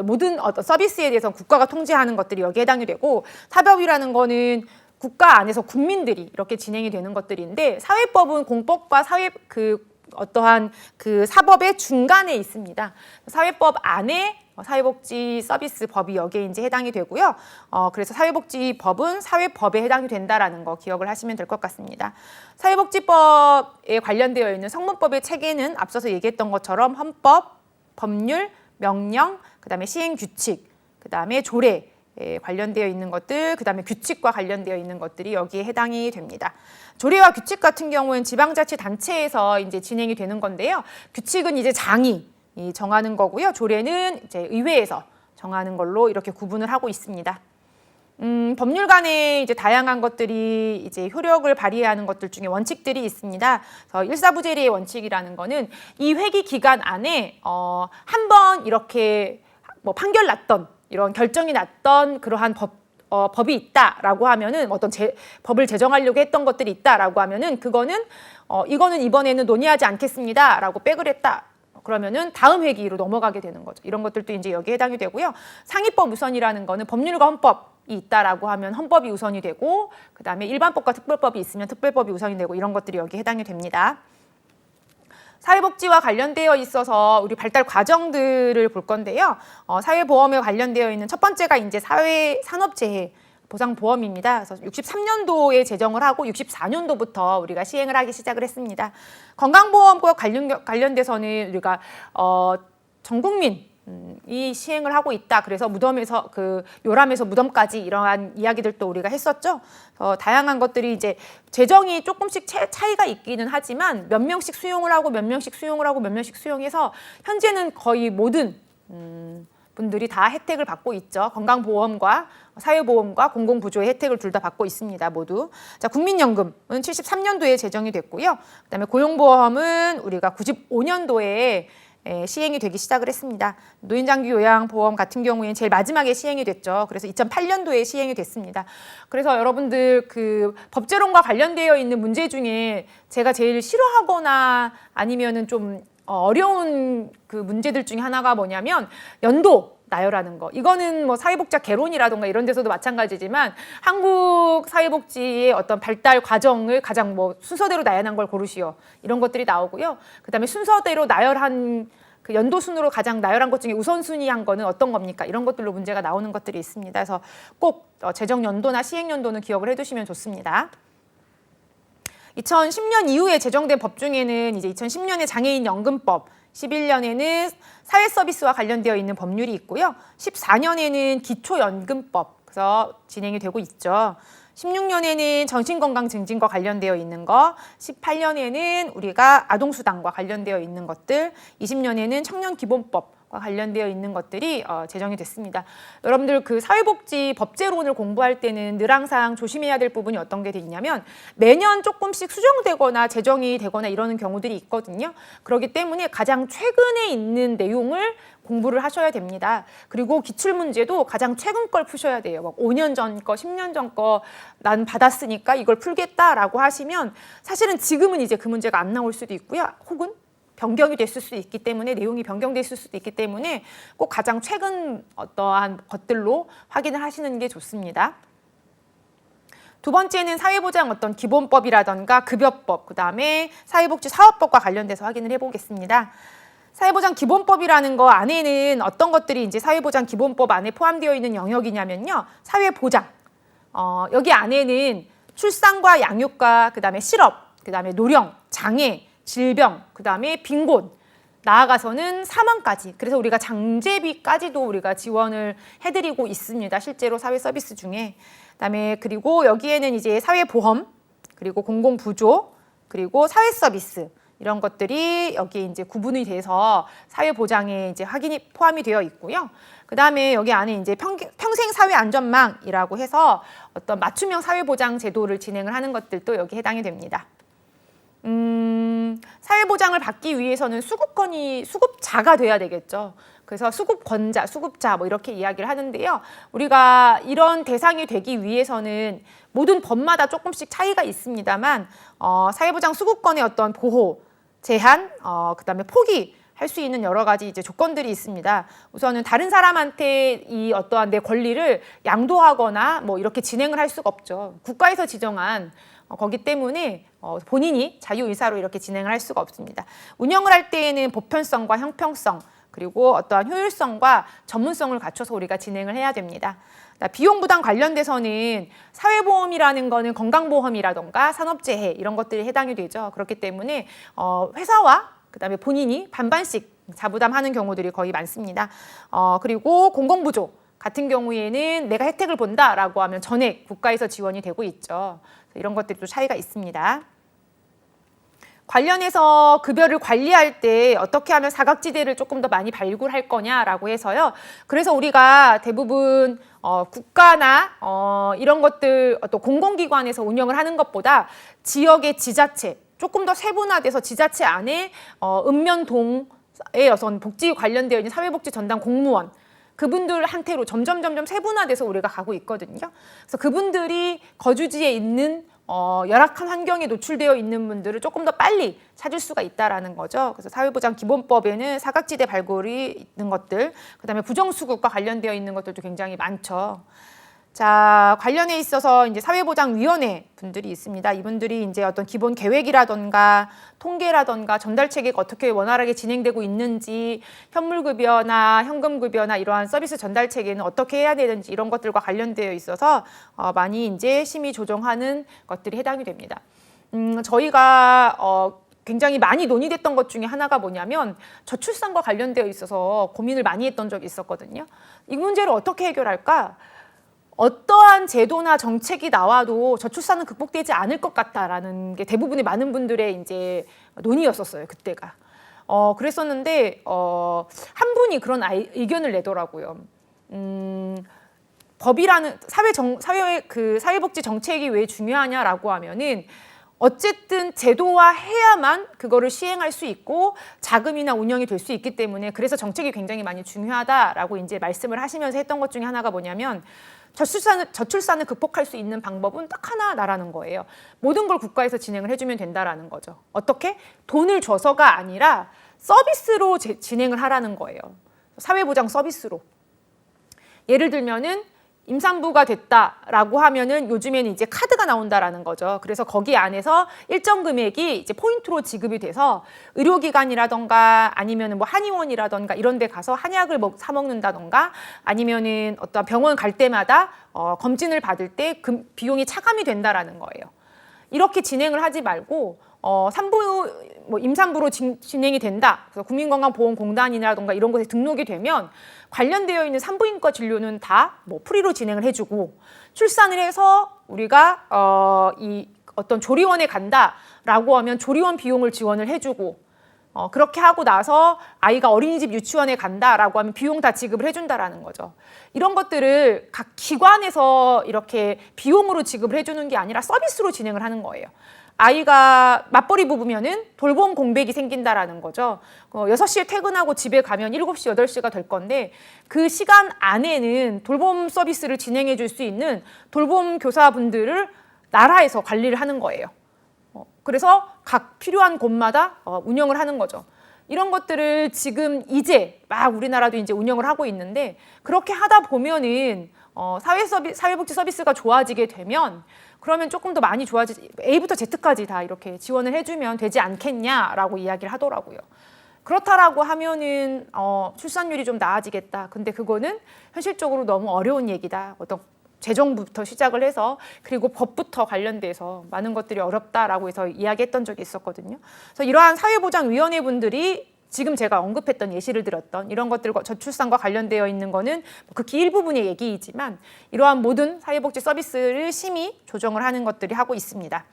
모든 어떤 서비스에 대해서 국가가 통제하는 것들이 여기에 해당이 되고, 사법이라는 거는 국가 안에서 국민들이 이렇게 진행이 되는 것들인데, 사회법은 공법과 어떠한 그 사법의 중간에 있습니다. 사회법 안에 사회복지 서비스 법이 여기에 이제 해당이 되고요. 그래서 사회복지법은 사회법에 해당이 된다라는 거 기억을 하시면 될 것 같습니다. 사회복지법에 관련되어 있는 성문법의 체계는 앞서서 얘기했던 것처럼 헌법, 법률, 명령, 그다음에 시행규칙, 그다음에 조례 관련되어 있는 것들, 그다음에 규칙과 관련되어 있는 것들이 여기에 해당이 됩니다. 조례와 규칙 같은 경우에는 지방자치단체에서 이제 진행이 되는 건데요. 규칙은 이제 장이 정하는 거고요. 조례는 이제 의회에서 정하는 걸로 이렇게 구분을 하고 있습니다. 법률 간에 이제 다양한 것들이 이제 효력을 발휘하는 것들 중에 원칙들이 있습니다. 그래서 일사부재리의 원칙이라는 거는 이 회기 기간 안에 한 번 이렇게 뭐 판결 났던 이런 결정이 났던 그러한 법이 있다라고 하면은 어떤 법을 제정하려고 했던 것들이 있다라고 하면은 그거는 이거는 이번에는 논의하지 않겠습니다라고 백을 했다. 그러면은 다음 회기로 넘어가게 되는 거죠. 이런 것들도 이제 여기에 해당이 되고요. 상위법 우선이라는 거는 법률과 헌법이 있다라고 하면 헌법이 우선이 되고, 그다음에 일반법과 특별법이 있으면 특별법이 우선이 되고, 이런 것들이 여기에 해당이 됩니다. 사회복지와 관련되어 있어서 우리 발달 과정들을 볼 건데요. 사회보험에 관련되어 있는 첫 번째가 이제 사회산업재해 보상보험입니다. 그래서 63년도에 제정을 하고 64년도부터 우리가 시행을 하기 시작을 했습니다. 건강보험과 관련돼서는 우리가 전 국민이 시행을 하고 있다. 그래서 무덤에서 요람에서 무덤까지 이러한 이야기들도 우리가 했었죠. 다양한 것들이 이제 재정이 조금씩 차이가 있기는 하지만 몇 명씩 수용을 하고 몇 명씩 수용을 하고 몇 명씩 수용해서 현재는 거의 모든 분들이 다 혜택을 받고 있죠. 건강보험과 사회보험과 공공부조의 혜택을 둘 다 받고 있습니다. 모두. 자, 국민연금은 73년도에 제정이 됐고요. 그다음에 고용보험은 우리가 95년도에 시행이 되기 시작을 했습니다. 노인장기 요양보험 같은 경우에는 제일 마지막에 시행이 됐죠. 그래서 2008년도에 시행이 됐습니다. 그래서 여러분들 그 법제론과 관련되어 있는 문제 중에 제가 제일 싫어하거나 아니면은 좀 어려운 그 문제들 중에 하나가 뭐냐면 연도 나열하는 거. 이거는 뭐 사회복지학 개론이라든가 이런 데서도 마찬가지지만 한국 사회복지의 어떤 발달 과정을 가장 뭐 순서대로 나열한 걸 고르시오. 이런 것들이 나오고요. 그다음에 순서대로 나열한 그 연도 순으로 가장 나열한 것 중에 우선순위한 거는 어떤 겁니까? 이런 것들로 문제가 나오는 것들이 있습니다. 그래서 꼭 재정 연도나 시행 연도는 기억을 해두시면 좋습니다. 2010년 이후에 제정된 법 중에는 이제 2010년에 장애인 연금법, 11년에는 사회서비스와 관련되어 있는 법률이 있고요. 14년에는 기초연금법, 그래서 진행이 되고 있죠. 16년에는 정신건강증진과 관련되어 있는 거, 18년에는 우리가 아동수당과 관련되어 있는 것들, 20년에는 청년기본법과 관련되어 있는 것들이 제정이 됐습니다. 여러분들 그 사회복지 법제론을 공부할 때는 늘 항상 조심해야 될 부분이 어떤 게 있냐면 매년 조금씩 수정되거나 제정이 되거나 이러는 경우들이 있거든요. 그렇기 때문에 가장 최근에 있는 내용을 공부를 하셔야 됩니다. 그리고 기출문제도 가장 최근 걸 푸셔야 돼요. 막 5년 전 거, 10년 전 거 난 받았으니까 이걸 풀겠다라고 하시면 사실은 지금은 이제 그 문제가 안 나올 수도 있고요. 혹은 변경이 됐을 수도 있기 때문에 내용이 변경됐을 수도 있기 때문에 꼭 가장 최근 어떠한 것들로 확인을 하시는 게 좋습니다. 두 번째는 사회보장 어떤 기본법이라던가 급여법, 그다음에 사회복지 사업법과 관련돼서 확인을 해보겠습니다. 사회보장 기본법이라는 거 안에는 어떤 것들이 이제 사회보장 기본법 안에 포함되어 있는 영역이냐면요. 사회보장. 여기 안에는 출산과 양육과 그다음에 실업, 그다음에 노령, 장애, 질병, 그다음에 빈곤, 나아가서는 사망까지. 그래서 우리가 장제비까지도 우리가 지원을 해드리고 있습니다. 실제로 사회 서비스 중에. 그다음에 그리고 여기에는 이제 사회보험, 그리고 공공부조, 그리고 사회 서비스 이런 것들이 여기 이제 구분이 돼서 사회보장에 이제 확인이 포함이 되어 있고요. 그다음에 여기 안에 이제 평생 사회 안전망이라고 해서 어떤 맞춤형 사회보장 제도를 진행을 하는 것들도 여기 해당이 됩니다. 사회보장을 받기 위해서는 수급자가 돼야 되겠죠. 그래서 수급권자, 수급자 뭐 이렇게 이야기를 하는데요. 우리가 이런 대상이 되기 위해서는 모든 법마다 조금씩 차이가 있습니다만 사회보장 수급권의 어떤 보호, 제한, 그다음에 포기 할 수 있는 여러 가지 이제 조건들이 있습니다. 우선은 다른 사람한테 이 어떠한 내 권리를 양도하거나 뭐 이렇게 진행을 할 수가 없죠. 국가에서 지정한 거기 때문에 본인이 자유의사로 이렇게 진행을 할 수가 없습니다. 운영을 할 때에는 보편성과 형평성 그리고 어떠한 효율성과 전문성을 갖춰서 우리가 진행을 해야 됩니다. 비용 부담 관련돼서는 사회보험이라는 거는 건강보험이라던가 산업재해 이런 것들이 해당이 되죠. 그렇기 때문에 회사와 그다음에 본인이 반반씩 자부담하는 경우들이 거의 많습니다. 그리고 공공부조 같은 경우에는 내가 혜택을 본다라고 하면 전액 국가에서 지원이 되고 있죠. 이런 것들이 또 차이가 있습니다. 관련해서 급여를 관리할 때 어떻게 하면 사각지대를 조금 더 많이 발굴할 거냐라고 해서요. 그래서 우리가 대부분 국가나 이런 것들 또 공공기관에서 운영을 하는 것보다 지역의 지자체 조금 더 세분화돼서 지자체 안에 읍면동에 어선 복지 관련되어 있는 사회복지 전담 공무원 그분들한테로 점점 세분화돼서 우리가 가고 있거든요. 그래서 그분들이 거주지에 있는 열악한 환경에 노출되어 있는 분들을 조금 더 빨리 찾을 수가 있다라는 거죠. 그래서 사회보장기본법에는 사각지대 발굴이 있는 것들, 그다음에 부정수급과 관련되어 있는 것들도 굉장히 많죠. 자, 관련해 있어서 이제 사회보장위원회 분들이 있습니다. 이분들이 이제 어떤 기본 계획이라던가 통계라던가 전달 체계가 어떻게 원활하게 진행되고 있는지, 현물급여나 현금급여나 이러한 서비스 전달 체계는 어떻게 해야 되는지 이런 것들과 관련되어 있어서 많이 이제 심의 조정하는 것들이 해당이 됩니다. 저희가 굉장히 많이 논의됐던 것 중에 하나가 뭐냐면 저출산과 관련되어 있어서 고민을 많이 했던 적이 있었거든요. 이 문제를 어떻게 해결할까? 어떠한 제도나 정책이 나와도 저출산은 극복되지 않을 것 같다라는 게 대부분의 많은 분들의 이제 논의였었어요, 그때가. 그랬었는데 한 분이 그런 의견을 내더라고요. 법이라는 사회복지 정책이 왜 중요하냐라고 하면은 어쨌든 제도화해야만 그거를 시행할 수 있고 자금이나 운영이 될 수 있기 때문에 그래서 정책이 굉장히 많이 중요하다라고 이제 말씀을 하시면서 했던 것 중에 하나가 뭐냐면 저출산을 극복할 수 있는 방법은 딱 하나라는 거예요. 모든 걸 국가에서 진행을 해주면 된다라는 거죠. 어떻게? 돈을 줘서가 아니라 서비스로 진행을 하라는 거예요. 사회보장 서비스로. 예를 들면은 임산부가 됐다라고 하면은 요즘에는 이제 카드가 나온다라는 거죠. 그래서 거기 안에서 일정 금액이 이제 포인트로 지급이 돼서 의료기관이라던가 아니면은 뭐 한의원이라던가 이런 데 가서 한약을 사 먹는다던가 아니면은 어떤 병원 갈 때마다 검진을 받을 때 비용이 차감이 된다라는 거예요. 이렇게 진행을 하지 말고 임산부로 진행이 된다. 그래서 국민건강보험공단이라던가 이런 곳에 등록이 되면 관련되어 있는 산부인과 진료는 다 뭐 프리로 진행을 해주고 출산을 해서 우리가 이 어떤 조리원에 간다라고 하면 조리원 비용을 지원을 해주고 그렇게 하고 나서 아이가 어린이집 유치원에 간다라고 하면 비용 다 지급을 해준다라는 거죠. 이런 것들을 각 기관에서 이렇게 비용으로 지급을 해주는 게 아니라 서비스로 진행을 하는 거예요. 아이가 맞벌이 부부면은 돌봄 공백이 생긴다라는 거죠. 6시에 퇴근하고 집에 가면 7시, 8시가 될 건데 그 시간 안에는 돌봄 서비스를 진행해 줄 수 있는 돌봄 교사분들을 나라에서 관리를 하는 거예요. 그래서 각 필요한 곳마다 운영을 하는 거죠. 이런 것들을 지금 이제 막 우리나라도 이제 운영을 하고 있는데 그렇게 하다 보면은 사회복지 서비스가 좋아지게 되면 그러면 조금 더 많이 좋아지지 A부터 Z까지 다 이렇게 지원을 해주면 되지 않겠냐라고 이야기를 하더라고요. 그렇다라고 하면은 출산율이 좀 나아지겠다. 근데 그거는 현실적으로 너무 어려운 얘기다. 어떤 재정부터 시작을 해서 그리고 법부터 관련돼서 많은 것들이 어렵다라고 해서 이야기했던 적이 있었거든요. 그래서 이러한 사회보장위원회 분들이 지금 제가 언급했던 예시를 들었던 이런 것들과 저출산과 관련되어 있는 거는 극히 일부분의 얘기이지만 이러한 모든 사회복지 서비스를 심의 조정을 하는 것들이 하고 있습니다.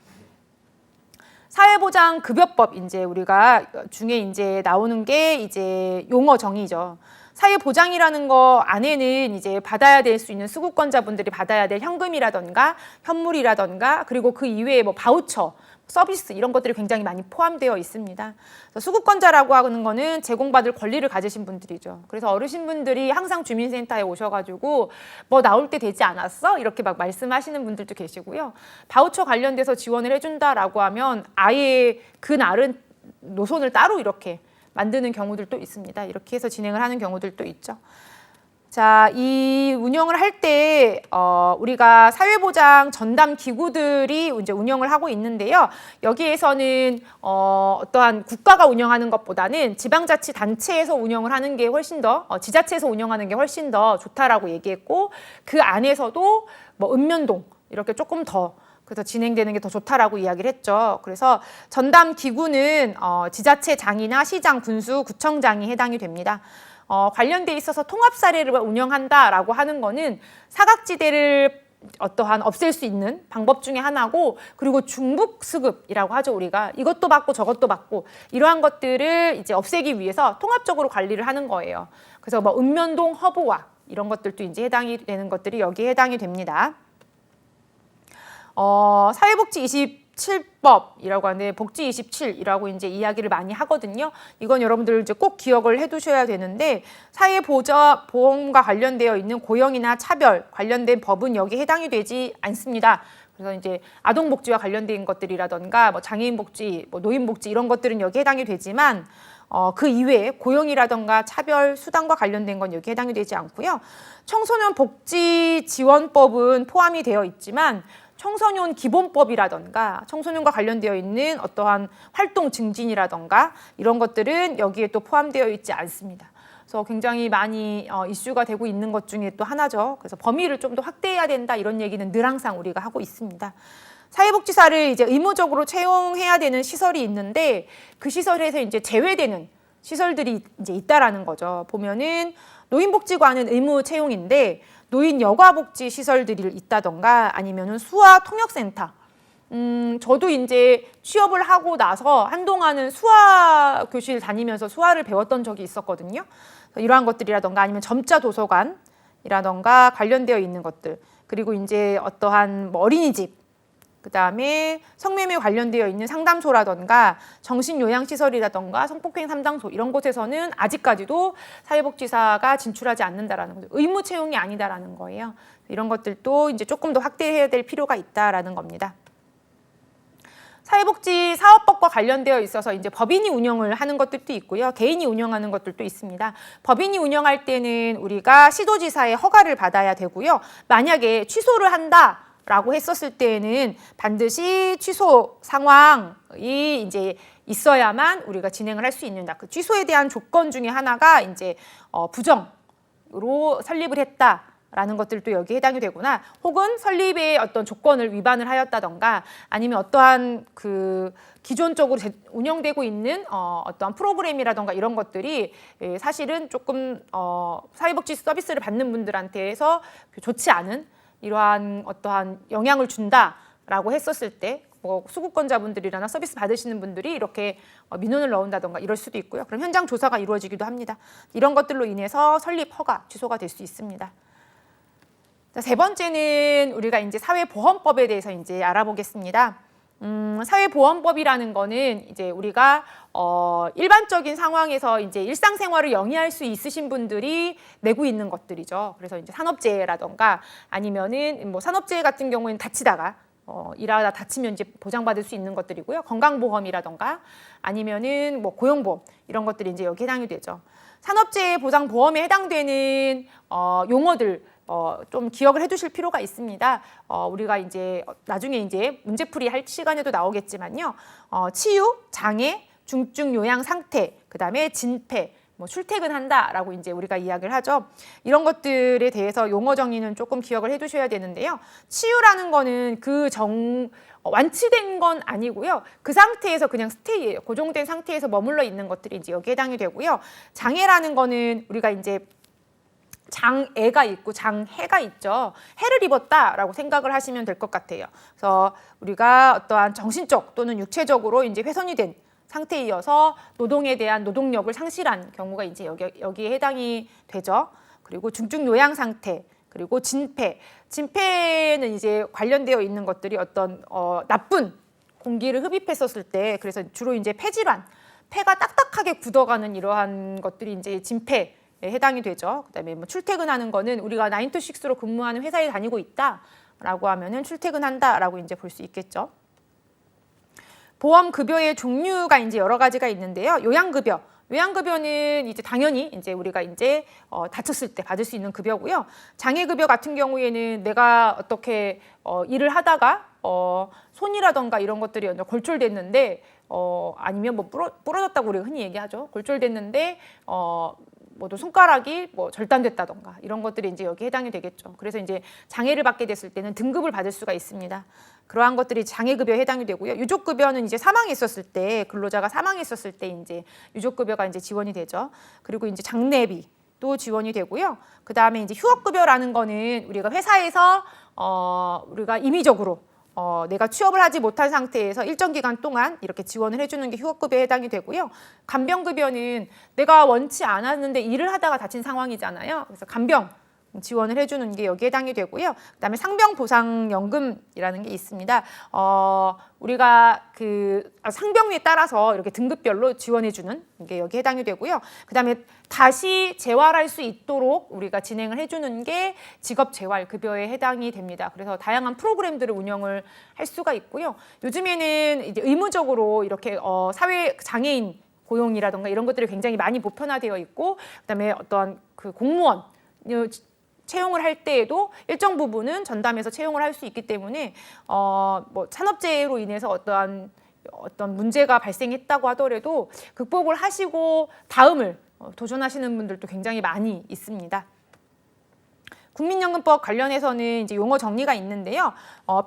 사회보장급여법 이제 우리가 중에 이제 나오는 게 이제 용어 정의죠. 사회보장이라는 거 안에는 이제 받아야 될 수 있는 수급권자분들이 받아야 될 현금이라던가 현물이라던가 그리고 그 이외에 뭐 바우처 서비스 이런 것들이 굉장히 많이 포함되어 있습니다. 수급권자라고 하는 거는 제공받을 권리를 가지신 분들이죠. 그래서 어르신분들이 항상 주민센터에 오셔가지고 뭐 나올 때 되지 않았어? 이렇게 막 말씀하시는 분들도 계시고요. 바우처 관련돼서 지원을 해준다라고 하면 아예 그날은 노선을 따로 이렇게 만드는 경우들도 있습니다. 이렇게 해서 진행을 하는 경우들도 있죠. 자, 이 운영을 할 때 우리가 사회보장 전담 기구들이 이제 운영을 하고 있는데요. 여기에서는 어떠한 국가가 운영하는 것보다는 지방자치단체에서 운영을 하는 게 훨씬 더 지자체에서 운영하는 게 훨씬 더 좋다라고 얘기했고, 그 안에서도 뭐 읍면동 이렇게 조금 더 그래서 진행되는 게 더 좋다라고 이야기를 했죠. 그래서 전담 기구는 지자체장이나 시장, 군수, 구청장이 해당이 됩니다. 관련돼 있어서 통합 사례를 운영한다라고 하는 거는 사각지대를 어떠한 없앨 수 있는 방법 중에 하나고, 그리고 중북수급이라고 하죠. 우리가 이것도 받고 저것도 받고 이러한 것들을 이제 없애기 위해서 통합적으로 관리를 하는 거예요. 그래서 뭐 읍면동 허브화 이런 것들도 이제 해당이 되는 것들이 여기에 해당이 됩니다. 사회복지 27법이라고 하는데 복지 27이라고 이제 이야기를 많이 하거든요. 이건 여러분들 이제 꼭 기억을 해두셔야 되는데, 사회보험과 관련되어 있는 고용이나 차별 관련된 법은 여기 해당이 되지 않습니다. 그래서 이제 아동복지와 관련된 것들이라던가 뭐 장애인복지, 뭐 노인복지 이런 것들은 여기 해당이 되지만 그 이외에 고용이라던가 차별, 수당과 관련된 건 여기 해당이 되지 않고요. 청소년 복지 지원법은 포함이 되어 있지만 청소년 기본법이라던가 청소년과 관련되어 있는 어떠한 활동 증진이라던가 이런 것들은 여기에 또 포함되어 있지 않습니다. 그래서 굉장히 많이 이슈가 되고 있는 것 중에 또 하나죠. 그래서 범위를 좀 더 확대해야 된다 이런 얘기는 늘 항상 우리가 하고 있습니다. 사회복지사를 이제 의무적으로 채용해야 되는 시설이 있는데 그 시설에서 이제 제외되는 시설들이 이제 있다라는 거죠. 보면은 노인복지관은 의무 채용인데 노인 여가복지 시설들이 있다던가 아니면은 수화 통역센터. 저도 이제 취업을 하고 나서 한동안은 수화 교실 다니면서 수화를 배웠던 적이 있었거든요. 이러한 것들이라던가 아니면 점자 도서관이라던가 관련되어 있는 것들. 그리고 이제 어떠한 뭐 어린이집, 그 다음에 성매매 관련되어 있는 상담소라던가 정신요양시설이라던가 성폭행 상담소 이런 곳에서는 아직까지도 사회복지사가 진출하지 않는다라는 거죠. 의무 채용이 아니다라는 거예요. 이런 것들도 이제 조금 더 확대해야 될 필요가 있다라는 겁니다. 사회복지 사업법과 관련되어 있어서 이제 법인이 운영을 하는 것들도 있고요. 개인이 운영하는 것들도 있습니다. 법인이 운영할 때는 우리가 시도지사의 허가를 받아야 되고요. 만약에 취소를 한다 라고 했었을 때에는 반드시 취소 상황이 이제 있어야만 우리가 진행을 할 수 있는다. 그 취소에 대한 조건 중에 하나가 이제 부정으로 설립을 했다라는 것들도 여기에 해당이 되거나, 혹은 설립의 어떤 조건을 위반을 하였다던가, 아니면 어떠한 그 기존적으로 운영되고 있는 어떠한 프로그램이라던가 이런 것들이 사실은 조금 사회복지 서비스를 받는 분들한테서 좋지 않은 이러한 어떠한 영향을 준다라고 했었을 때 뭐 수급권자분들이나 서비스 받으시는 분들이 이렇게 민원을 넣는다던가 이럴 수도 있고요. 그럼 현장 조사가 이루어지기도 합니다. 이런 것들로 인해서 설립 허가 취소가 될 수 있습니다. 자, 세 번째는 우리가 이제 사회보험법에 대해서 이제 알아보겠습니다. 사회보험법이라는 거는 이제 우리가 일반적인 상황에서 이제 일상생활을 영위할 수 있으신 분들이 내고 있는 것들이죠. 그래서 이제 산업재해라던가 아니면은 뭐 산업재해 같은 경우에는 다치다가 일하다 다치면 이제 보장받을 수 있는 것들이고요. 건강보험이라던가 아니면은 뭐 고용보험 이런 것들이 이제 여기 해당이 되죠. 산업재해 보장보험에 해당되는 용어들 좀 기억을 해두실 필요가 있습니다. 우리가 이제 나중에 이제 문제풀이 할 시간에도 나오겠지만요. 치유, 장애, 중증 요양 상태, 그 다음에 진폐, 뭐 출퇴근한다라고 이제 우리가 이야기를 하죠. 이런 것들에 대해서 용어 정의는 조금 기억을 해두셔야 되는데요. 치유라는 거는 완치된 건 아니고요. 그 상태에서 그냥 스테이예요. 고정된 상태에서 머물러 있는 것들이 이제 여기에 해당이 되고요. 장애라는 거는 우리가 이제 장애가 있고 장해가 있죠. 해를 입었다라고 생각을 하시면 될 것 같아요. 그래서 우리가 어떠한 정신적 또는 육체적으로 이제 훼손이 된 상태이어서 노동에 대한 노동력을 상실한 경우가 이제 여기에 해당이 되죠. 그리고 중증 요양 상태, 그리고 진폐. 진폐는 이제 관련되어 있는 것들이 어떤 나쁜 공기를 흡입했었을 때, 그래서 주로 이제 폐질환, 폐가 딱딱하게 굳어가는 이러한 것들이 이제 진폐에 해당이 되죠. 그다음에 뭐 출퇴근하는 거는 우리가 9 to 6로 근무하는 회사에 다니고 있다라고 하면은 출퇴근한다라고 이제 볼 수 있겠죠. 보험 급여의 종류가 이제 여러 가지가 있는데요. 요양급여. 요양급여는 이제 당연히 이제 우리가 이제 다쳤을 때 받을 수 있는 급여고요. 장애급여 같은 경우에는 내가 어떻게 일을 하다가 손이라던가 이런 것들이 골절됐는데 아니면 뭐 부러졌다고 우리가 흔히 얘기하죠. 골절됐는데 뭐또 손가락이 뭐 절단됐다던가 이런 것들이 이제 여기 해당이 되겠죠. 그래서 이제 장애를 받게 됐을 때는 등급을 받을 수가 있습니다. 그러한 것들이 장애급여에 해당이 되고요. 유족급여는 이제 사망했었을 때, 근로자가 사망했었을 때 이제 유족급여가 이제 지원이 되죠. 그리고 이제 장례비도 지원이 되고요. 그 다음에 이제 휴업급여라는 거는 우리가 회사에서 우리가 임의적으로 내가 취업을 하지 못한 상태에서 일정 기간 동안 이렇게 지원을 해주는 게 휴업급여에 해당이 되고요. 간병급여는 내가 원치 않았는데 일을 하다가 다친 상황이잖아요. 그래서 간병 지원을 해주는 게 여기에 해당이 되고요. 그다음에 상병보상연금이라는 게 있습니다. 우리가 그 상병에 따라서 이렇게 등급별로 지원해주는 게 여기 해당이 되고요. 그다음에 다시 재활할 수 있도록 우리가 진행을 해주는 게 직업재활급여에 해당이 됩니다. 그래서 다양한 프로그램들을 운영을 할 수가 있고요. 요즘에는 이제 의무적으로 이렇게 사회 장애인 고용이라든가 이런 것들이 굉장히 많이 보편화되어 있고, 그다음에 어떤 그 공무원 채용을 할 때에도 일정 부분은 전담해서 채용을 할 수 있기 때문에 뭐 산업재해로 인해서 어떤 문제가 발생했다고 하더라도 극복을 하시고 다음을 도전하시는 분들도 굉장히 많이 있습니다. 국민연금법 관련해서는 이제 용어 정리가 있는데요.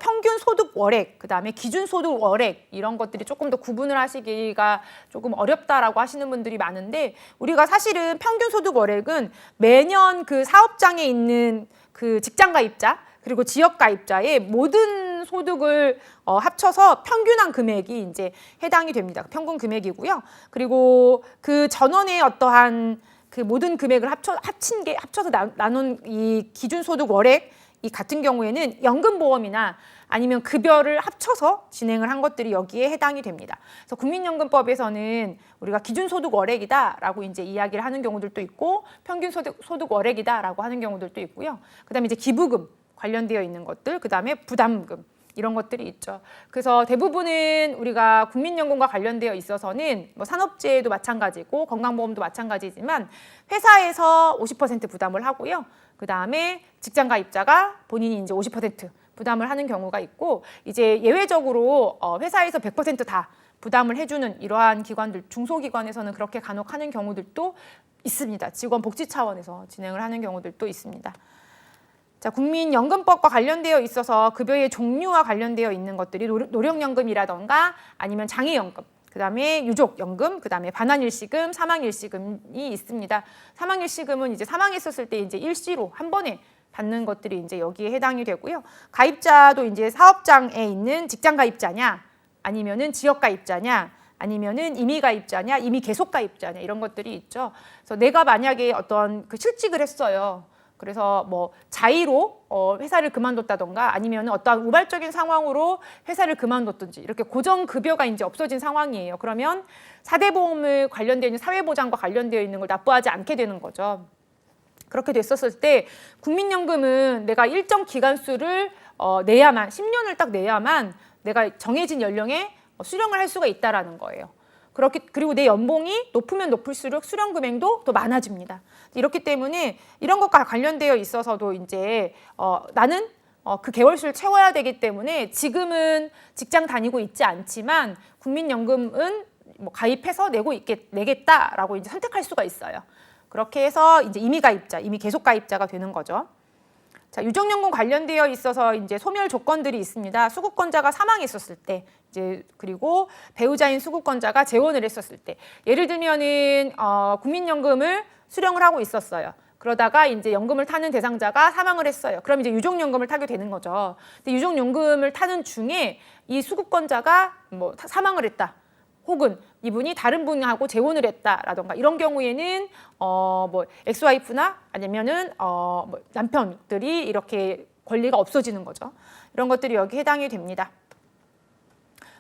평균 소득 월액, 그 다음에 기준 소득 월액 이런 것들이 조금 더 구분을 하시기가 조금 어렵다라고 하시는 분들이 많은데, 우리가 사실은 평균 소득 월액은 매년 그 사업장에 있는 그 직장 가입자 그리고 지역 가입자의 모든 소득을 합쳐서 평균한 금액이 이제 해당이 됩니다. 평균 금액이고요. 그리고 그 전원의 어떠한 그 모든 금액을 합쳐서 나눈 이 기준소득 월액 이 같은 경우에는 연금보험이나 아니면 급여를 합쳐서 진행을 한 것들이 여기에 해당이 됩니다. 그래서 국민연금법에서는 우리가 기준소득 월액이다라고 이제 이야기를 하는 경우들도 있고, 평균소득 월액이다라고 하는 경우들도 있고요. 그다음에 이제 기부금 관련되어 있는 것들, 그다음에 부담금 이런 것들이 있죠. 그래서 대부분은 우리가 국민연금과 관련되어 있어서는 뭐 산업재해도 마찬가지고 건강보험도 마찬가지지만 회사에서 50% 부담을 하고요. 그 다음에 직장 가입자가 본인이 이제 50% 부담을 하는 경우가 있고, 이제 예외적으로 회사에서 100% 부담을 해주는 이러한 기관들, 중소기관에서는 그렇게 간혹 하는 경우들도 있습니다. 직원복지 차원에서 진행을 하는 경우들도 있습니다. 자, 국민연금법과 관련되어 있어서 급여의 종류와 관련되어 있는 것들이 노령연금이라던가 아니면 장애연금, 그 다음에 유족연금, 그 다음에 반환일시금, 사망일시금이 있습니다. 사망일시금은 이제 사망했었을 때 이제 일시로 한 번에 받는 것들이 이제 여기에 해당이 되고요. 가입자도 이제 사업장에 있는 직장 가입자냐, 아니면은 지역 가입자냐, 아니면은 임의 가입자냐, 임의 계속 가입자냐 이런 것들이 있죠. 그래서 내가 만약에 어떤 그 실직을 했어요. 그래서 뭐 자의로 회사를 그만뒀다던가 아니면 어떠한 우발적인 상황으로 회사를 그만뒀든지 이렇게 고정급여가 이제 없어진 상황이에요. 그러면 4대 보험을 관련되어 있는 사회보장과 관련되어 있는 걸 납부하지 않게 되는 거죠. 그렇게 됐었을 때 국민연금은 내가 일정 기간수를 내야만, 10년을 딱 내야만 내가 정해진 연령에 수령을 할 수가 있다라는 거예요. 그리고 내 연봉이 높으면 높을수록 수령 금액도 더 많아집니다. 이렇기 때문에 이런 것과 관련되어 있어서도 이제 나는 그 개월수를 채워야 되기 때문에 지금은 직장 다니고 있지 않지만 국민연금은 뭐 가입해서 내겠다라고 이제 선택할 수가 있어요. 그렇게 해서 이제 임의 가입자, 임의 계속 가입자가 되는 거죠. 자, 유족연금 관련되어 있어서 이제 소멸 조건들이 있습니다. 수급권자가 사망했었을 때, 이제 그리고 배우자인 수급권자가 재혼을 했었을 때, 예를 들면은 국민연금을 수령을 하고 있었어요. 그러다가 이제 연금을 타는 대상자가 사망을 했어요. 그럼 이제 유족연금을 타게 되는 거죠. 근데 유족연금을 타는 중에 이 수급권자가 뭐 사망을 했다. 혹은 이분이 다른 분하고 재혼을 했다라던가 이런 경우에는 뭐 엑스와이프나 아니면은 뭐 남편들이 이렇게 권리가 없어지는 거죠. 이런 것들이 여기 해당이 됩니다.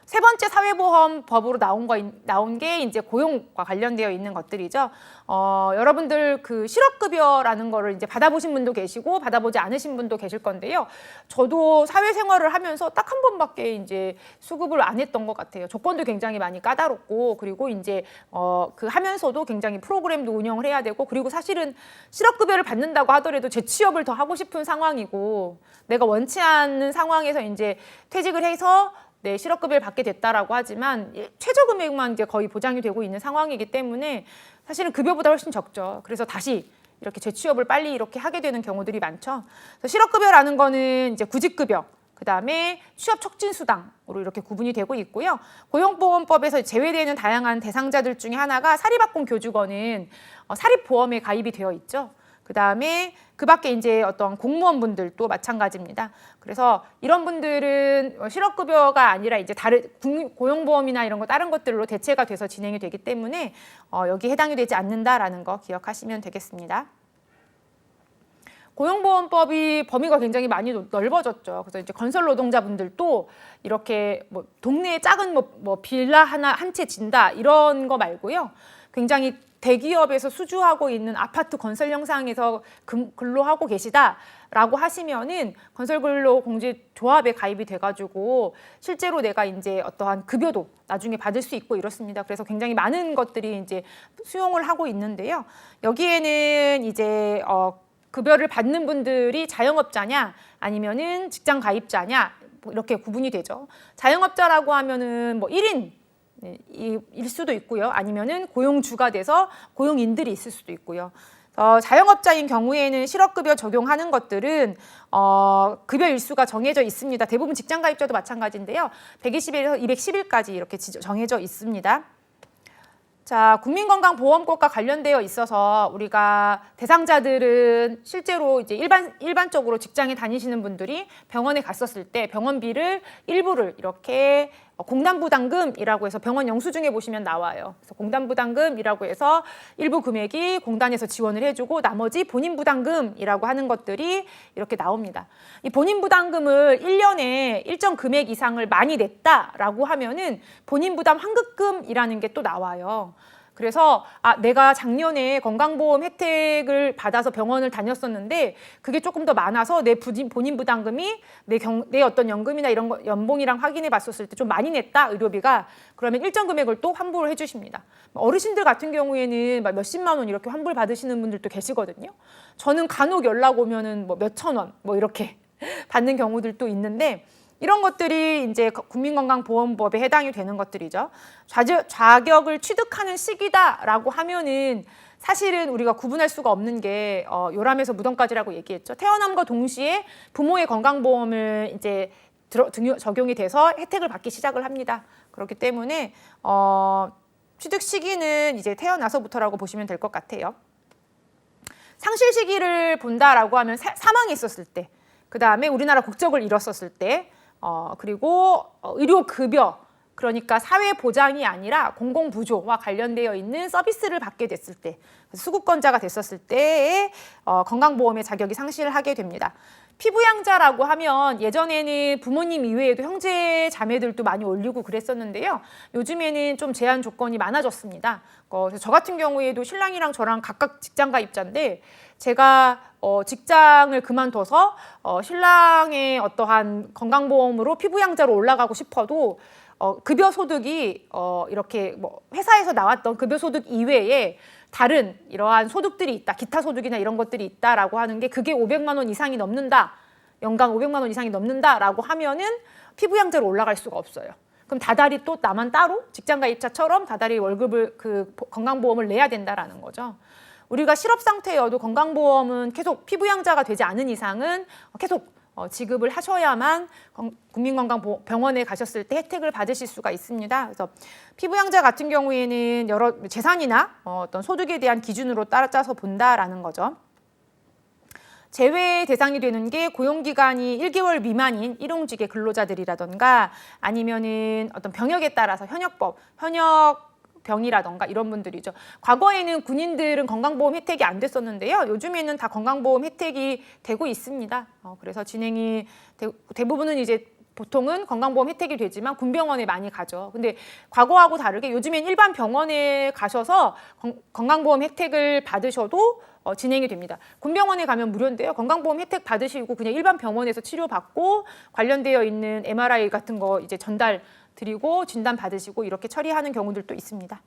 세 번째 사회보험법으로 나온 게 이제 고용과 관련되어 있는 것들이죠. 여러분들 그 실업급여라는 거를 이제 받아보신 분도 계시고 받아보지 않으신 분도 계실 건데요. 저도 사회생활을 하면서 딱 한 번밖에 이제 수급을 안 했던 것 같아요. 조건도 굉장히 많이 까다롭고, 그리고 이제 그 하면서도 굉장히 프로그램도 운영을 해야 되고, 그리고 사실은 실업급여를 받는다고 하더라도 재취업을 더 하고 싶은 상황이고, 내가 원치 않는 상황에서 이제 퇴직을 해서 네, 실업급여를 받게 됐다라고 하지만 최저금액만 이제 거의 보장이 되고 있는 상황이기 때문에 사실은 급여보다 훨씬 적죠. 그래서 다시 이렇게 재취업을 빨리 이렇게 하게 되는 경우들이 많죠. 그래서 실업급여라는 거는 이제 구직급여, 그다음에 취업촉진수당으로 이렇게 구분이 되고 있고요. 고용보험법에서 제외되는 다양한 대상자들 중에 하나가 사립학공교직원은 사립보험에 가입이 되어 있죠. 그다음에 그 밖에 이제 어떤 공무원분들도 마찬가지입니다. 그래서 이런 분들은 실업급여가 아니라 이제 다른 고용보험이나 이런 거 다른 것들로 대체가 돼서 진행이 되기 때문에 여기 해당이 되지 않는다라는 거 기억하시면 되겠습니다. 고용보험법이 범위가 굉장히 많이 넓어졌죠. 그래서 이제 건설 노동자분들도 이렇게 뭐 동네에 작은 뭐 빌라 한 채 진다 이런 거 말고요. 굉장히 대기업에서 수주하고 있는 아파트 건설 현장에서 근로하고 계시다라고 하시면은 건설근로공제조합에 가입이 돼가지고 실제로 내가 이제 어떠한 급여도 나중에 받을 수 있고 이렇습니다. 그래서 굉장히 많은 것들이 이제 수용을 하고 있는데요. 여기에는 이제 급여를 받는 분들이 자영업자냐 아니면은 직장 가입자냐 뭐 이렇게 구분이 되죠. 자영업자라고 하면은 뭐 1인 일 수도 있고요. 아니면은 고용주가 돼서 고용인들이 있을 수도 있고요. 자영업자인 경우에는 실업급여 적용하는 것들은 급여 일수가 정해져 있습니다. 대부분 직장 가입자도 마찬가지인데요. 120일에서 210일까지 이렇게 정해져 있습니다. 자, 국민건강보험법과 관련되어 있어서 우리가 대상자들은 실제로 이제 일반적으로 직장에 다니시는 분들이 병원에 갔었을 때 병원비를 일부를 이렇게 공단부담금이라고 해서 병원 영수증에 보시면 나와요. 그래서 공단부담금이라고 해서 일부 금액이 공단에서 지원을 해주고 나머지 본인부담금이라고 하는 것들이 이렇게 나옵니다. 이 본인부담금을 1년에 일정 금액 이상을 많이 냈다라고 하면은 본인부담 환급금이라는 게 또 나와요. 그래서 내가 작년에 건강보험 혜택을 받아서 병원을 다녔었는데 그게 조금 더 많아서 내 본인 부담금이 내 어떤 연금이나 이런 거 연봉이랑 확인해 봤었을 때 좀 많이 냈다 의료비가 그러면 일정 금액을 또 환불을 해주십니다. 어르신들 같은 경우에는 막 몇십만 원 이렇게 환불 받으시는 분들도 계시거든요. 저는 간혹 연락 오면은 뭐 몇천 원 뭐 이렇게 받는 경우들도 있는데. 이런 것들이 이제 국민건강보험법에 해당이 되는 것들이죠. 자격을 취득하는 시기다라고 하면은 사실은 우리가 구분할 수가 없는 게 요람에서 무덤까지라고 얘기했죠. 태어남과 동시에 부모의 건강보험을 이제 적용이 돼서 혜택을 받기 시작을 합니다. 그렇기 때문에 취득 시기는 이제 태어나서부터라고 보시면 될 것 같아요. 상실 시기를 본다라고 하면 사망이 있었을 때, 그 다음에 우리나라 국적을 잃었었을 때. 그리고 의료급여, 그러니까 사회보장이 아니라 공공부조와 관련되어 있는 서비스를 받게 됐을 때, 수급권자가 됐었을 때에 건강보험의 자격이 상실을 하게 됩니다. 피부양자라고 하면 예전에는 부모님 이외에도 형제 자매들도 많이 올리고 그랬었는데요. 요즘에는 좀 제한 조건이 많아졌습니다. 그래서 저 같은 경우에도 신랑이랑 저랑 각각 직장 가입자인데 제가 직장을 그만둬서 신랑의 어떠한 건강보험으로 피부양자로 올라가고 싶어도 급여 소득이 이렇게 뭐 회사에서 나왔던 급여 소득 이외에 다른 이러한 소득들이 있다, 기타 소득이나 이런 것들이 있다라고 하는 게 그게 500만 원 이상이 넘는다, 연간 500만 원 이상이 넘는다라고 하면은 피부양자로 올라갈 수가 없어요. 그럼 다달이 또 나만 따로 직장가입자처럼 다달이 월급을 그 건강보험을 내야 된다라는 거죠. 우리가 실업 상태여도 건강보험은 계속 피부양자가 되지 않은 이상은 계속 지급을 하셔야만 국민건강병원에 가셨을 때 혜택을 받으실 수가 있습니다. 그래서 피부양자 같은 경우에는 여러 재산이나 어떤 소득에 대한 기준으로 따라서 본다라는 거죠. 제외 대상이 되는 게 고용기간이 1개월 미만인 일용직의 근로자들이라던가 아니면은 어떤 병역에 따라서 현역병이라던가 이런 분들이죠. 과거에는 군인들은 건강보험 혜택이 안 됐었는데요. 요즘에는 다 건강보험 혜택이 되고 있습니다. 그래서 진행이 대부분은 이제 보통은 건강보험 혜택이 되지만 군병원에 많이 가죠. 근데 과거하고 다르게 요즘엔 일반 병원에 가셔서 건강보험 혜택을 받으셔도 진행이 됩니다. 군병원에 가면 무료인데요. 건강보험 혜택 받으시고 그냥 일반 병원에서 치료받고 관련되어 있는 MRI 같은 거 이제 전달 드리고 진단 받으시고 이렇게 처리하는 경우들도 있습니다.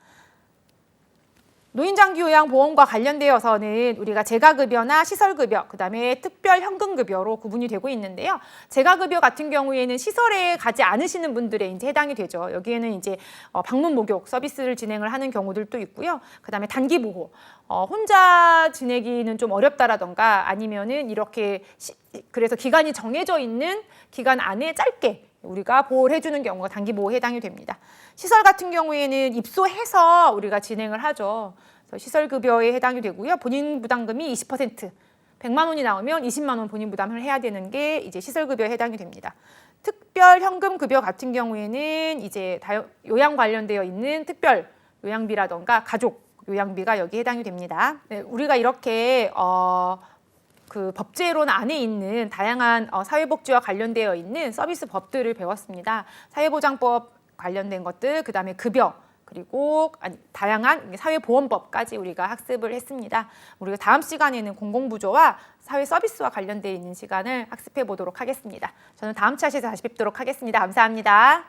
노인장기요양보험과 관련되어서는 우리가 재가급여나 시설급여, 그다음에 특별현금급여로 구분이 되고 있는데요. 재가급여 같은 경우에는 시설에 가지 않으시는 분들에 이제 해당이 되죠. 여기에는 이제 방문 목욕 서비스를 진행을 하는 경우들도 있고요. 그다음에 단기보호, 혼자 지내기는 좀 어렵다라던가 아니면은 이렇게 그래서 기간이 정해져 있는 기간 안에 짧게 우리가 보호를 해주는 경우가 단기보호에 해당이 됩니다. 시설 같은 경우에는 입소해서 우리가 진행을 하죠. 그래서 시설급여에 해당이 되고요. 본인 부담금이 20%, 100만 원이 나오면 20만 원 본인 부담을 해야 되는 게 이제 시설급여에 해당이 됩니다. 특별 현금급여 같은 경우에는 이제 요양 관련되어 있는 특별 요양비라던가 가족 요양비가 여기에 해당이 됩니다. 네, 우리가 이렇게 그 법제론 안에 있는 다양한 사회복지와 관련되어 있는 서비스 법들을 배웠습니다. 사회보장법 관련된 것들, 그 다음에 급여, 그리고 다양한 사회보험법까지 우리가 학습을 했습니다. 우리가 다음 시간에는 공공부조와 사회 서비스와 관련되어 있는 시간을 학습해 보도록 하겠습니다. 저는 다음 차시에서 다시 뵙도록 하겠습니다. 감사합니다.